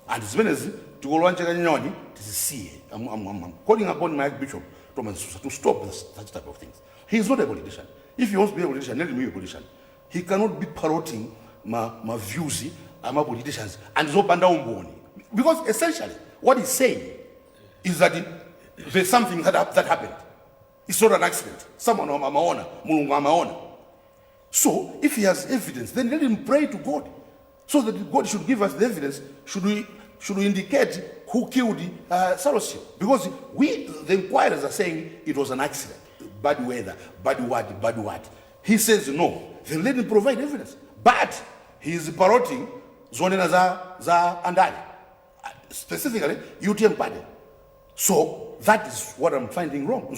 And as well as to go launch a see. I'm calling upon my Bishop to stop such type of things. He is not a politician. If he wants to be a politician, let him be a politician. He cannot be parroting my views, my politicians, and so Bandaum. Because essentially, what he's saying is that there's something that happened. It's not an accident. Someone on my honor. So, if he has evidence, then let him pray to God, so that God should give us the evidence. Should we indicate who killed Sarosia? Because the inquirers are saying it was an accident, bad weather, bad what. He says no. Then let him provide evidence. But he is parroting Zonena za Andali, specifically UTM party. So that is what I'm finding wrong.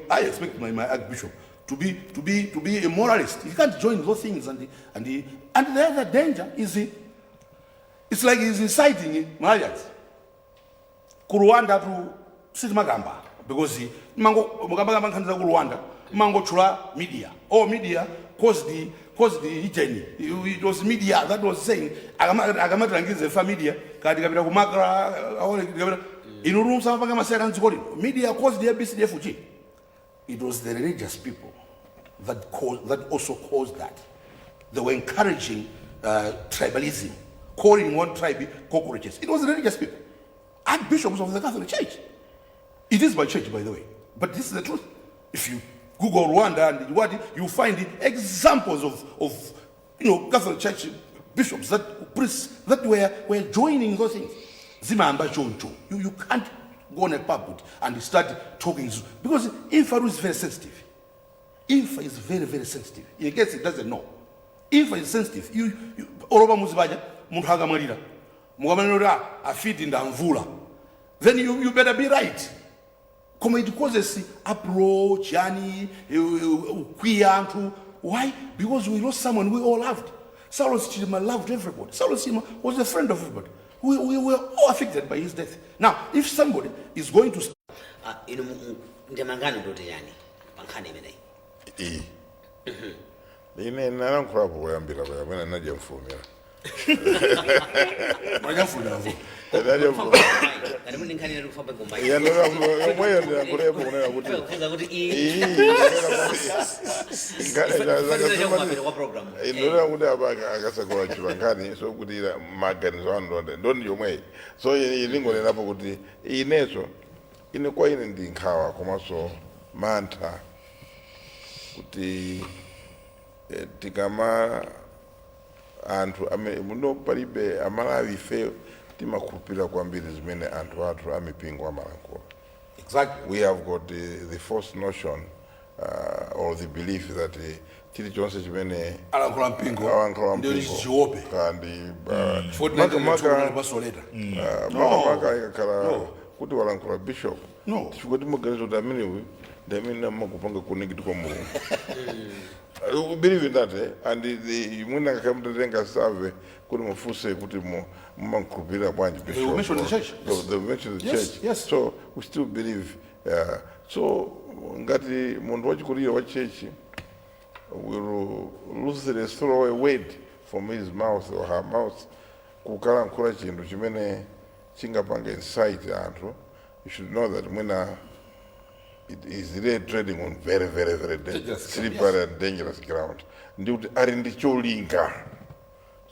I expect my Archbishop to be a moralist. He can't join those things, and the other danger is it's like he's inciting Malawians. ku Rwanda tu sitimagamba because mukambagamba nkhani za ku Rwanda mangotchula media media caused iteni. It was media that was saying akamatilangize fa media kati kapita kumakra inurum samapanga masera nziko lino media caused ABCDFG. It was the religious people that also caused that. They were encouraging tribalism, calling one tribe cockroaches. It was the religious people, archbishops of the Catholic Church. It is my church, by the way, but this is the truth. If you Google Rwanda and what you find examples of Catholic Church bishops, priests that were joining those things. Zimamba choncho. You can't go on a pulpit and start talking because Infa is very sensitive. Infa is very, very sensitive. In case it doesn't know. Infa is sensitive. You oroba muzibaja muntu hagamwalira. Mugamanira afiti ndamvula. Then you better be right. Come it causes approach, yani, kwiyantu. Why? Because we lost someone we all loved. Saulos Chilima loved everybody. Saulos Chilima was a friend of everybody. We were all affected by his death. Now, if somebody is going to... ndemangani ndote yani pankhani imeneyi ine nalankhula kuyambira pamene najamfumira Majamfumira. kati muli nkhani iri kufamba ngomba yomweyo ndilankulepo kunena kuti indonena kuti apaka akasakola chipankhani sokutira maganizo andonde ndoni yomweyi so ilingonenapo kuti ineso ine kwa ine ndi nkhawa komanso mantha kuti tikama anthu muno palibe amalawi ife timakhulupirira kwambiri zimene anthu athu amipingo amalankhula. Exactly. We have got the false notion or the belief that chilichonse chimene Alankhula mpingo ndio chiope kandi maka ikakhala kuti walankhula bishop chifukwa timaganiza kuti amenewe ndi amene amakupanga connect kwa Mulungu. We believe in that, and the mwina kakamtenga survey kuti mufuse kuti mmankhulupirira bwanji bishop. They mention the church. They mention the church. Yes. So we still believe. So ngati mundu wachikulira wa church will ruthlessly throw a word from his mouth or her mouth kukalankhula chinthu chimene chingapanga insight anthu. You should know that mwina it is really trading on very, very, very slippery and dangerous ground. Ndi ari ndi cholinga.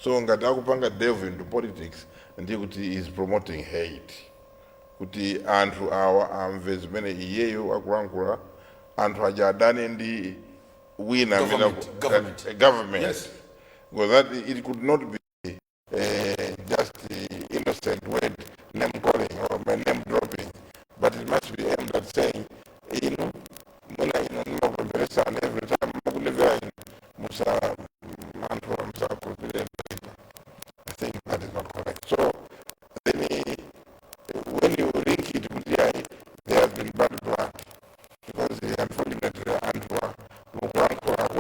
So ngati akupanga delve into politics ndi kuti is promoting hate. Kuti anthu awa amve zimene iyeyo akulankhula anthu ajadane ndi wina government. Yes. Because that it could not be just the innocent word name calling or name dropping, but it must be aimed at saying, when I and every time I think that is not correct. So then when you link it with the eye, there has been bad blood. Because unfortunately,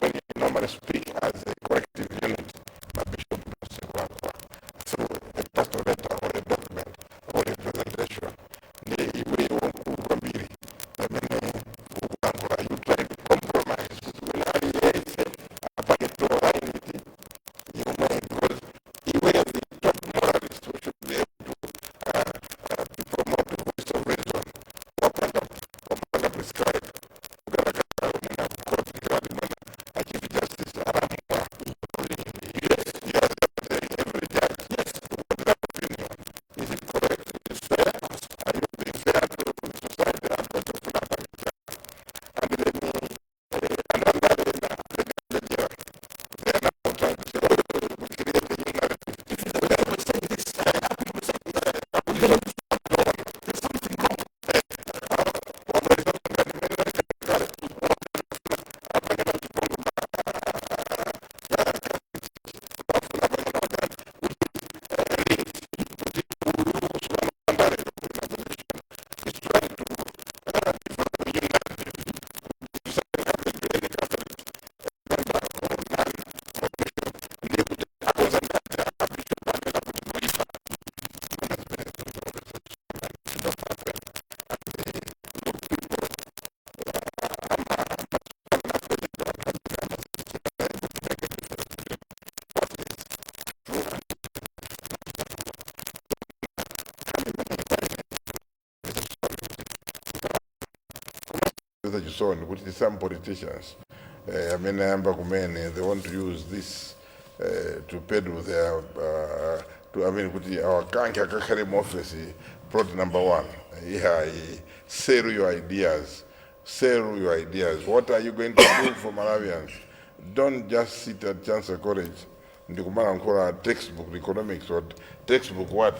when you normally speak as a collective unit, my bishop knows. chomvetsa chisoni kuti some politicians amene ayamba kumene they want to use this to peddle their kuti awakanke akakhale mu office plot number 1 sell your ideas. What are you going to do for Malawians? Don't just sit at Chancellor College ndikumana nkhola textbook economics or textbook what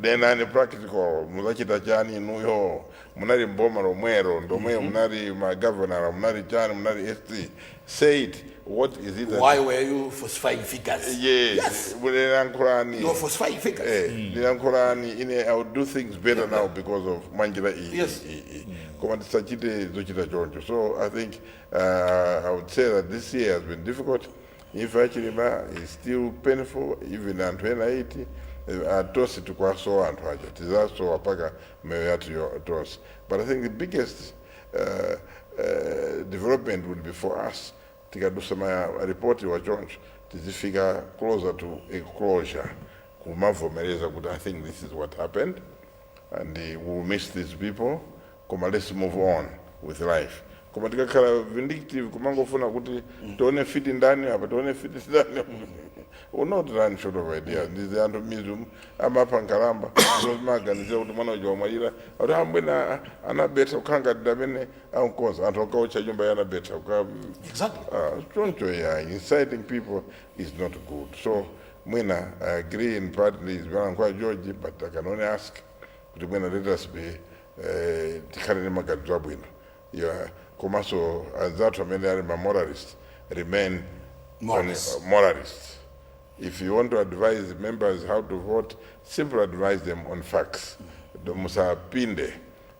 then any practical muzachita chani inuyo munali mboma lomwero ndomweyo munali magovernor munali chani munali ST. Say it. What is it? Why were you falsifying figures? Yes. You're falsifying figures. I would do things better now because of Manjira E. Yes. So I think I would say that this year has been difficult. If actually it's still painful, even in 2080, atosi tukwaso and haja. Tizaso wapaka mewatu atosi. But I think the biggest development would be for us tikadusema report wa Jones tizifika closer to a closure kumavomereza kuti I think this is what happened and we'll miss these people let's move on with life tikakhala vindictive kumangofuna kuti tione fiti ndani apa tione fiti ndani will not run short of ideas. Ndize anthu mizu amapha nkalamba zomaganizira kuti mwana uja wamwalira kuti ambwena anabetha kukhanga damene aunkoza anthu akaucha nyumba yanabetha exactly choncho inciting people is not good. So mwina I agree in partly is kwa George, but I can only ask kuti mwina let us be tikhale ni maganizo abwino komanso anzathu amene ali ma moralists remain moralists. If you want to advise members how to vote, simply advise them on facts. Musapinde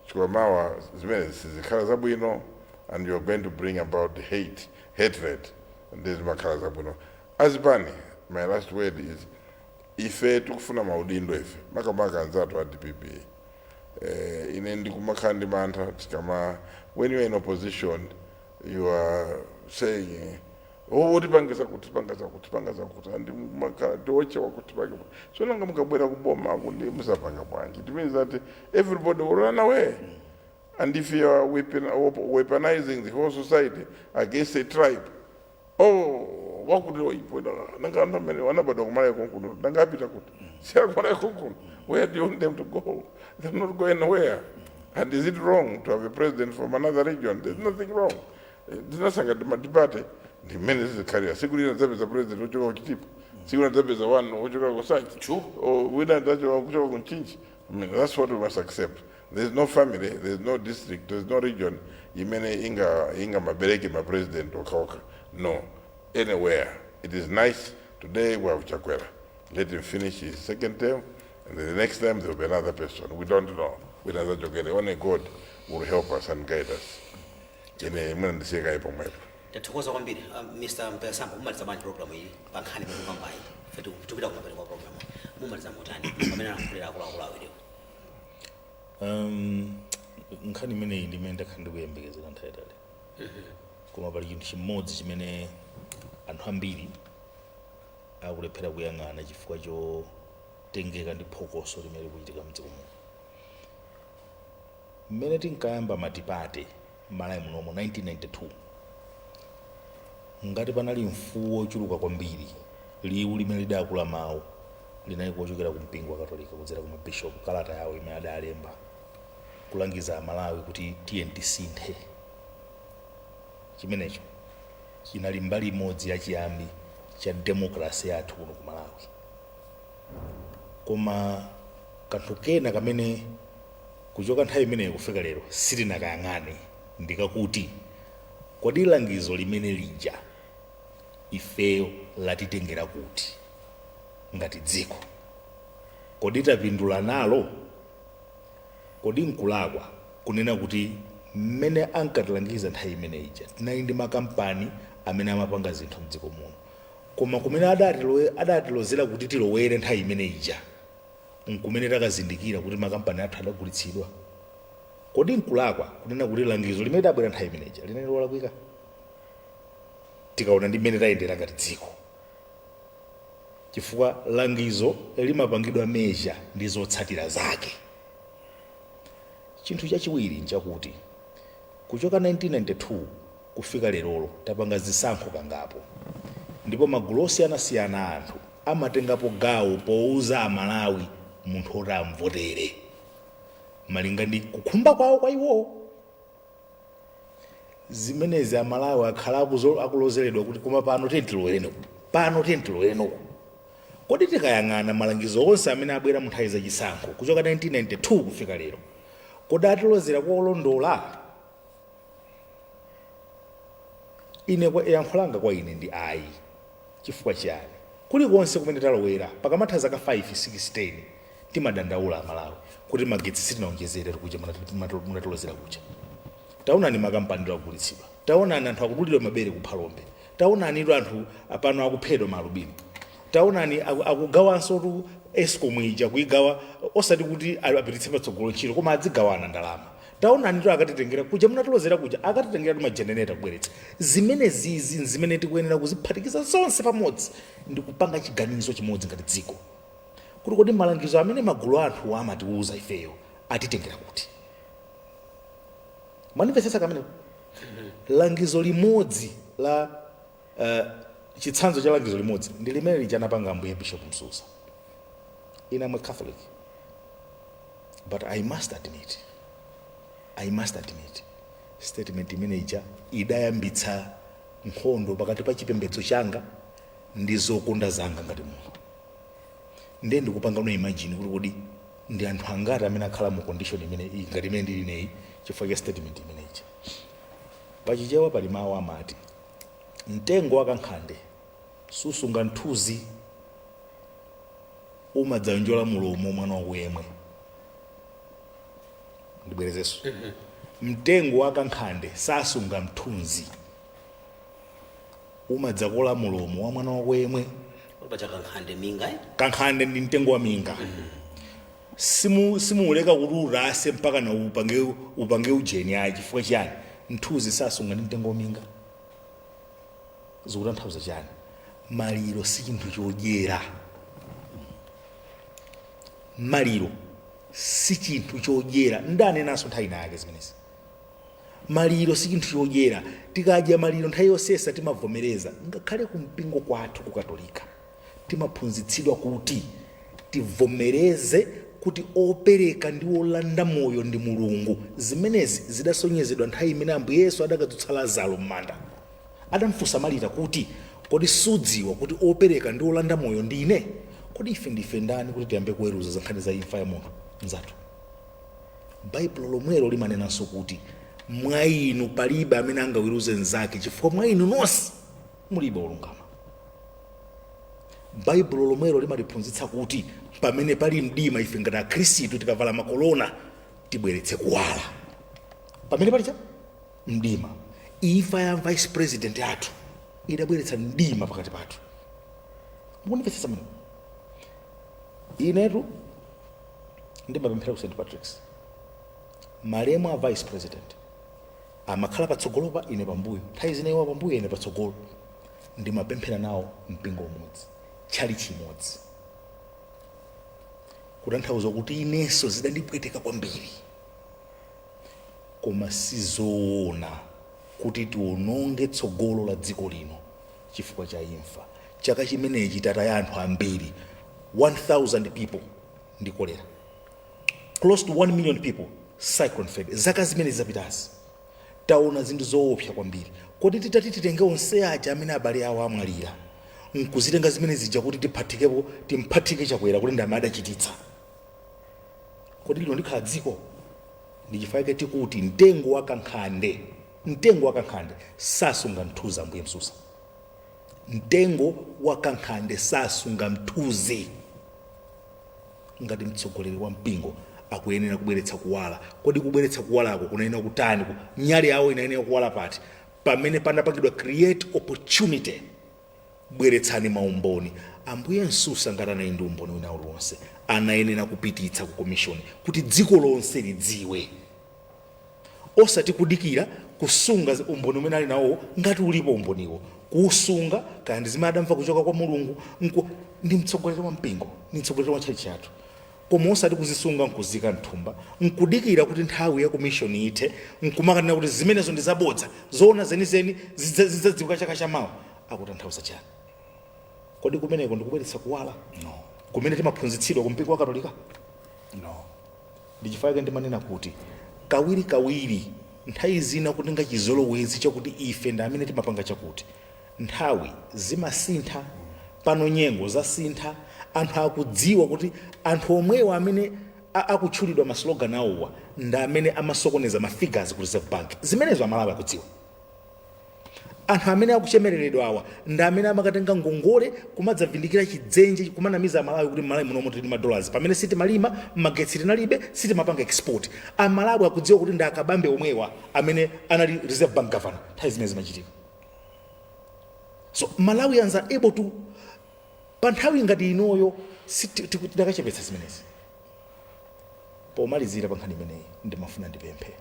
chikomawa zimene zikhala zabwino and you're going to bring about hatred. And this is makhala zabwino. Azipani, my last word is ife tukufuna maudindo ife makamaka anzatu wa DPP ine ndikumakhandi mantha tikama when you're in opposition you are saying utipangisa kuti andi makhala tocha wakutipanga so nanga mukabwera kuboma kuti musapanga bwanji. It means that everybody will run away. And if you are weaponizing the whole society against a tribe, where do you want them to go? They're not going nowhere. And is it wrong to have a president from another region? There's nothing wrong. There's nothing at the debate. The minister career. Security is the president, which you keep. Security is the one which you site. True. Or we don't change. I mean, that's what we must accept. There's no family, there's no district, there's no region. Imene inga mabereki ma president or kauka. No. Anywhere. It is nice. Today we have Chakwera. Let him finish his second term, and then the next time there will be another person. We don't know. We don't know. Only God will help us and guide us. Tathokoza kwambiri Mr. Mpesamba umaliza manje program iyi pankhani mukambaya fetu tupita kupambana kwa program mumaliza motani pamene anakulera akula awiriwo nkhani imene ndimene ndakhandi kuyembekezera nthawi yatali koma pali chinthu chimodzi chimene anthu ambiri akulephera kuyang'ana chifukwa chotengeka ndi phokoso limene likuchitika mdziko muno. Mmene tinkayamba matipate Malawi munomo 1992 ngati panali mfuwu wochuluka kwambiri liwu limene lidakula mawu linali kuchokera ku mpingo wa Katolika kudzera ku mabishop kalata yawo imene adalemba kulangiza Malawi kuti tisinthe. Chimenecho chinali mbali imodzi yachiyambi cha democracy yathu kuno ku Malawi. Koma kanthu kena kamene kuchoka nthawi imeneyo kufika lero sitinakayang'ane ndikakuti kodi langizo limene lija ifeyo latitengera kuti ngati dziko, kodi tapindula nalo, kodi nkulakwa kunena kuti mmene ankatilangiza nthawi imene ija tinali ndi makampani amene amapanga zinthu mdziko muno, koma kumene adatilozera kuti tilowere nthawi imene ija nkumene takazindikira kuti makampani athu adagulitsidwa. Kodi nkulakwa kunena kuti langizo limene tabwera nthawi imene ija linali lolakwika tikaona ndi mmene tayendera ngati dziko, chifukwa langizo limapangidwa measure ndi zotsatira zake. Chinthu chachiwiri nchakuti kuchoka 1992 kufika lerolo tapanga zisankho kangapo, ndipo magulu osiyanasiyana anthu amatengapo gawo pouza Amalawi munthu oti amvotere malinga ndi kukhumba kwawo kwa iwowo. Zimenezi Amalawi akhalapo akulozeredwa kuti koma pano tentilowerenoku. Kodi tikayang'ana malangizo onse amene abwera mu nthawi zachisankho kuchoka 1992 kufika lero, kodi atilozera kwa olondola? Ine yankho langa kwa ine ndi ayi. Chifukwa chiyani? Kulikonse kumene talowera pakamatha zaka 5, 6, 10 timadandaula Amalawi kuti magetsi sitinaonjezere kuja munatilozera kuja. Taonani makampani akugulitsidwa, taonani anthu akudulidwa mabere kuphalombe, taonani anthu apano akuphedwa malubini, taonani akugawanso tu Escom ija kuigawa osati kuti apititse patsogolo ntchito koma adzigawana ndalama. Taonani akatitengera kuja munatilozera kuja akatitengera majeneneta kubweretsa. Zimenezi zimene tikuyenera kuziphatikiza zonse pamodzi ndi kupanga chiganizo chimodzi ngati dziko. Kuti kodi malangizo amene magulu anthu amatiuza ifeyo atitengera kuti. Manifestesa kamene langizo limodzi la chitsanzo cha langizo limodzi ndi limene lichanapanga Ambuye Bishop Msusa. Ine I'm a Catholic, but I must admit statement imene idayambitsa nkhondo pakati pa chipembedzo changa ndi zokonda zanga ngati munthu. Ndiye ndikupanga no imagine kuti kodi ndi anthu angati amene akhala mu condition imene ngati imene ndili neyi chifukwa cha statement imeneyi. Pachichewa pali mawu amati mtengo wakankhande susunga nthuzi umadzanjola mulomo mwana wakuyemwe. Ndibwerezeso. Mtengo wakankhande sasunga mthunzi umadzakola mulomo wa mwana wakuyemwe. Kankhande ndi mtengo wa minga. Simuleka kuti urase mpaka na upange ujeni ayi. Chifukwa chiyani? Nthuzi sasunga ndi mtengo wa minga. Zikutanthauza chani? Maliro si chinthu chodyera. Maliro si chinthu chodyera. Ndane naso nthawi yake zimenezi. Maliro si chinthu chodyera. Tikadya maliro nthawi yonsesa timavomereza. Ngakhale kumpingo kwathu ku Katolika timaphunzitsidwa kuti tivomereze kuti opereka ndi olanda moyo ndi Mulungu. Zimenezi zidasonyezedwa nthawi imene Ambuye Yesu adakadzutsa Lazaro m'manda. Adamfunsa Marita kuti kodi sudziwa kuti opereka ndi olanda moyo ndine? Kodi ife ndife ndani kuti tiyambe kuweruza za nkhani za imfa ya munthu mzathu? Baibulo lomwelo limanenanso kuti mwa inu palibe amene angaweruze nzake chifukwa mwa inu nonse mulibe olungama. Baibulo lomwelo limatiphunzitsa kuti pamene pali mdima ife ngati Akhristu tikavala makolona tibweretse kuwala. Pamene pali mdima, imfa ya vice president athu idabweretsa mdima pakati pathu. Mukunipesesa mene? Inetu ndimapemphera ku St. Patrick's. Malemu a vice president amakhala patsogolopa ine pambuyo. Nthawi zina iwo pambuyo ine patsogolo. Ndimapemphera nawo mpingo umodzi, chali chimodzi. Kutanthauza kuti inenso zidandipweteka kwambiri. Koma sizoona kuti tiononge tsogolo la dziko lino chifukwa cha imfa. Chaka chimenechi tataya anthu ambiri. 1,000 people ndi kolera. Close to 1 million people cyclone fed. Zaka zimene zapitazi taona zinthu zoopsa kwambiri. Kodi titati titenge onse aja amene abale awo amwalira nkuzitenga zimene zija kuti timphathike chakwera kuti ndamene adachititsa? Kodi lino likhala dziko? Ndi chifukwa chake tikuti mtengo wakankhande sasunga mthunzi. Ambuye Msusa, mtengo wakankhande sasunga mthunzi. Ngati mtsogoleri wa mpingo akuyenera kubweretsa kuwala, kodi kubweretsa kuwalako kunayenera kutani? Nyali yawo inayenera kuwala pati? Pamene panapangidwa create opportunity, bweretsani maumboni. Ambuye Msusa ngati anali ndi umboni wina uliwonse anayenera kupititsa ku commission kuti dziko lonse lidziwe, osati kudikira kusunga umboni umene ali nawo. Ngati ulipo umboniwo kusunga kaya ndi zimene adamva kuchoka kwa Mulungu. Ndi mtsogoleri wa mpingo, ndi mtsogoleri wa tchalitchi chathu. koma osati kuzisunga nkuzika mthumba nkudikira kuti nthawi ya commission ithe nkumakanena kuti zimenezo ndi zabodza zoona zenizeni zidzadziwika chaka chamawa akutanthauza chani? Kodi kumeneko ndikubweretsa kuwala? No. Kumene timaphunzitsidwa kumpingo wa Katolika? No. Ndichifukwa ndimanena kuti kawiri nthawi zina kutenga chizolowezi chakuti ife ndi amene timapanga chakuti nthawi zimasintha pano nyengo zasintha anthu akudziwa kuti anthu omwewa amene akutchulidwa maslogan awowa ndi amene amasokoneza mafigures ku Reserve Bank zimenezo Amalawi akudziwa. Anthu amene akuchemereredwa awa ndi amene amakatenga ngongole kumadzavindikira chidzenje kumanamiza Amalawi kuti Malawi muno tili $, pamene sitimalima magetsi tinalibe sitimapanga export. Amalawi akudziwa kuti ndi akabambe omwewa amene anali Reserve Bank governor nthawi zimene zimachitika. So Malawians are able to pa nthawi ngati inoyo tidakachepetsa zimenezi. Pomalizira pa nkhani imeneyi ndimafuna ndipemphe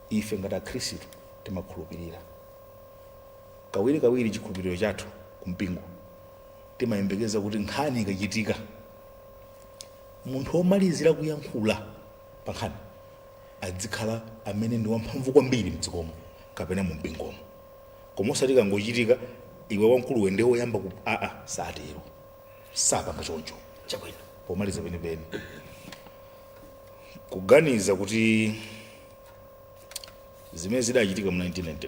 ife ngati akhristu timakhulupirira kawiri chikhulupiriro chathu kumpingo timayembekeza kuti nkhani ikachitika munthu womalizira kuyankhula pa nkhani adzikhala amene ndi wamphamvu kwambiri mdzikomo kapena mu mpingomo. Koma osati kangochitika iwe wamkulu wende woyamba ku satero sapanga choncho chabwino. pomaliza penipeni kuganiza kuti zimene zidachitika mu 1992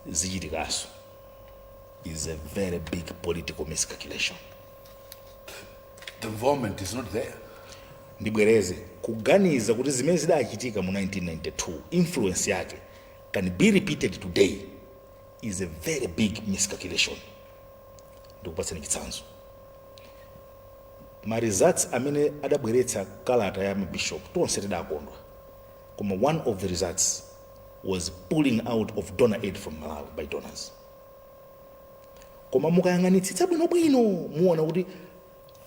zichitikaso is a very big political miscalculation. The involvement is not there. Ndibwereze kuganiza kuti zimene zidachitika mu 1992 influence yake can be repeated today is a very big miscalculation. Ndikupatseni chitsanzo. Ma results amene adabweretsa kalata ya bishop tonse tidakondwa. Koma one of the results was pulling out of donor aid from Malawi by donors. Koma mukayang'anitsitsa bwinobwino muona kuti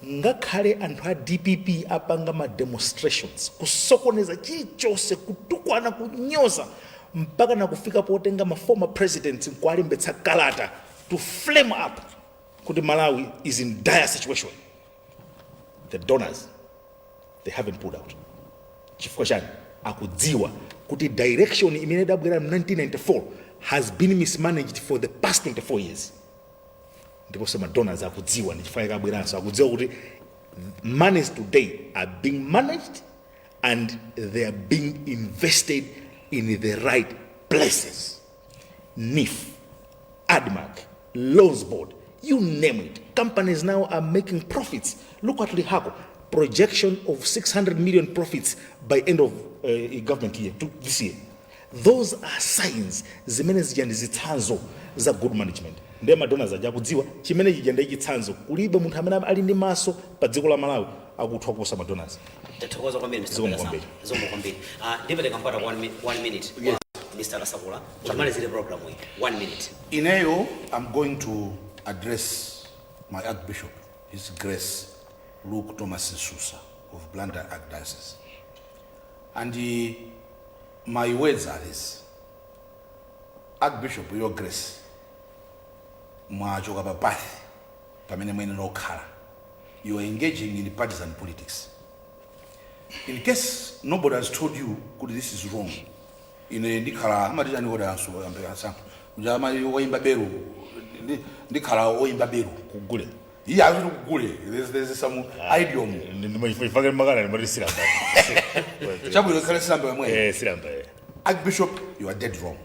ngakhale anthu a DPP apanga ma demonstrations kusokoneza chilichonse kutukwana kunyoza mpaka na kufika potenga ma former presidents nkwalembetsa kalata to flame up kuti Malawi is in dire situation. The donors, they haven't pulled out. Chifukwa chani akudziwa kuti direction imene idabwera mu 1994 has been mismanaged for the past 24 years. Ndipo sema donors akudziwa ni chifukwa ikabweranso akudziwa kuti monies today are being managed and they are being invested in the right places. NIF, ADMAC, Loans Board, you name it. Companies now are making profits. Look at Lihako, projection of 600 million profits by end of government year, this year. Those are signs zimene zijandi zitsanzo za good management. Ndiye madonors aja kudziwa chimene chijanda chitsanzo kulibe munthu amene ali ndi maso pa dziko la Malawi akuthwa kuposa madonors. Tathokoza kwambiri Mr. Kasakula. Zombo kwambiri. Ndipete kampata 1 minute. Yes. Mr. Kasakula. Tumalizire program hii. 1 minute. Ineyo, I'm going to address my Archbishop, His Grace Luke Thomas Susa of Blantyre Archdiocese. And my words are this. Archbishop, Your Grace, mwachoka papathi pamene mwene nokhala. You are engaging in partisan politics. In case nobody has told you that this is wrong, ndikhala amatijani koda anso ambekansa njama woyimba beru ndikhala woyimba beru Kugule. iya akuti kugule there's some idiom Ndimafika magana ni mari silamba. chabwino khala silamba yamwe Silamba. Archbishop, you are dead wrong.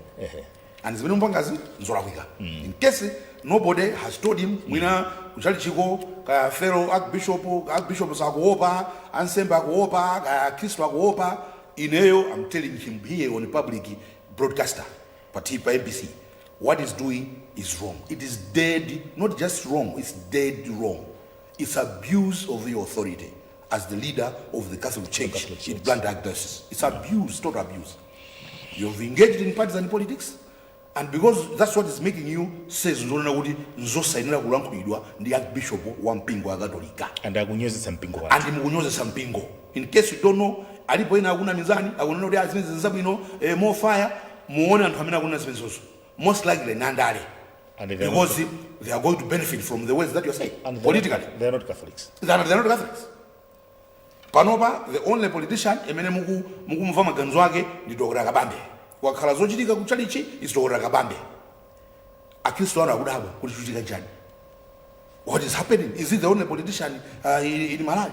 And zimene mpangazi nzolakwika. In case nobody has told him mwina kuchali chiko ka fellow archbishop sakuopa ansembe akuopa ka Kristo akuopa ineyo I'm telling him here on a public broadcaster partipa ABC what is doing is wrong. It is dead, not just wrong, it's dead wrong. It's abuse of your authority as the leader of the Catholic Church in Blantyre Archdiocese. It's abuse, total abuse. You've engaged in partisan politics, and because that's what is making you say nzona kuti nzosainira kulankhulidwa ndi Archbishop wa mpingo wa Katolika And akunyozesa mpingo wake. and mukunyozesa mpingo. In case you don't know, alipo ina akuna mizani akunena kuti azimene zabwino more fire muone anthu amene akuna zimenezozo most likely nandale because they are going to benefit from the words that you are saying And politically. they are not Catholics. They are not Catholics. panopa the only politician emene mukumva maganizo ake ndi Dr. Kabambe. Wakhala zochitika kuchalichi is Dr. Kabambe. Akristo ana akudabwa kuti chichitika njani. What is happening? Is he the only politician in Malawi?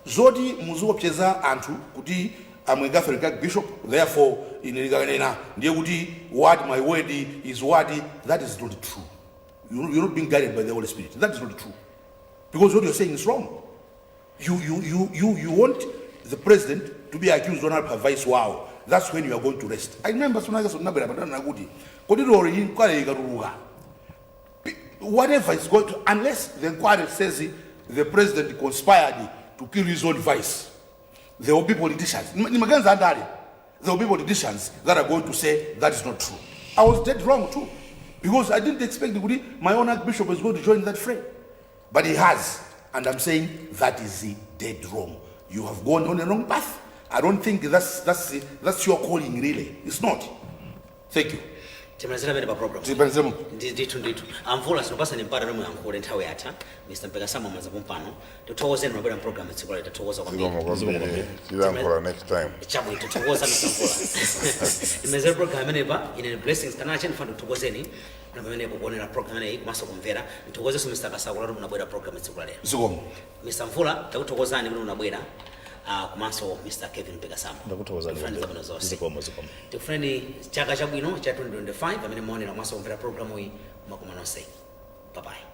Zoti muzopcheza anthu kuti amwenga Catholic bishop, therefore inelikanena ndiye kuti what my word is what, that is not true. You're not being guided by the Holy Spirit. That is not true. Because what you're saying is wrong. You want the president to be accused of not advice. Wow, that's when you are going to rest. I remember whatever is going to, unless the inquiry says the president conspired to kill his own vice, there will be politicians. There will be politicians that are going to say that is not true. I was dead wrong too, because I didn't expect my own archbishop was going to join that fray, but he has, and I'm saying that is dead wrong. You have gone on a wrong path. I don't think that's your calling really. It's not. Thank you. Timalizira bene pa program. Ndithu. Amvula sinopasa nimpata nomwe yankhule nthawi yatha. Mr. Mpekasamo amaza pompano. Tithokozeni mabwera program tsiku lero tathokoza kwambiri. Tilamphula next time. Chabwe tithokoza Mr. Mvula. Timalizira program imenepa ine blessings kana cheni fund tithokozeni. Na pamene kuonera program ineyi kumaso kumvera. Tithokoze Mr. Kasakula kuti munabwera program tsiku lero. Zikomo. Mr. Mvula takuthokozani kuti munabwera. Kumaso Mr. Kevin Mpekasamo. Ndakuthokozani. Zikomo. Tikufuni chaka chabwino cha 2025 amene muonera kumaso kumvera program iyi makomanonse. Bye bye.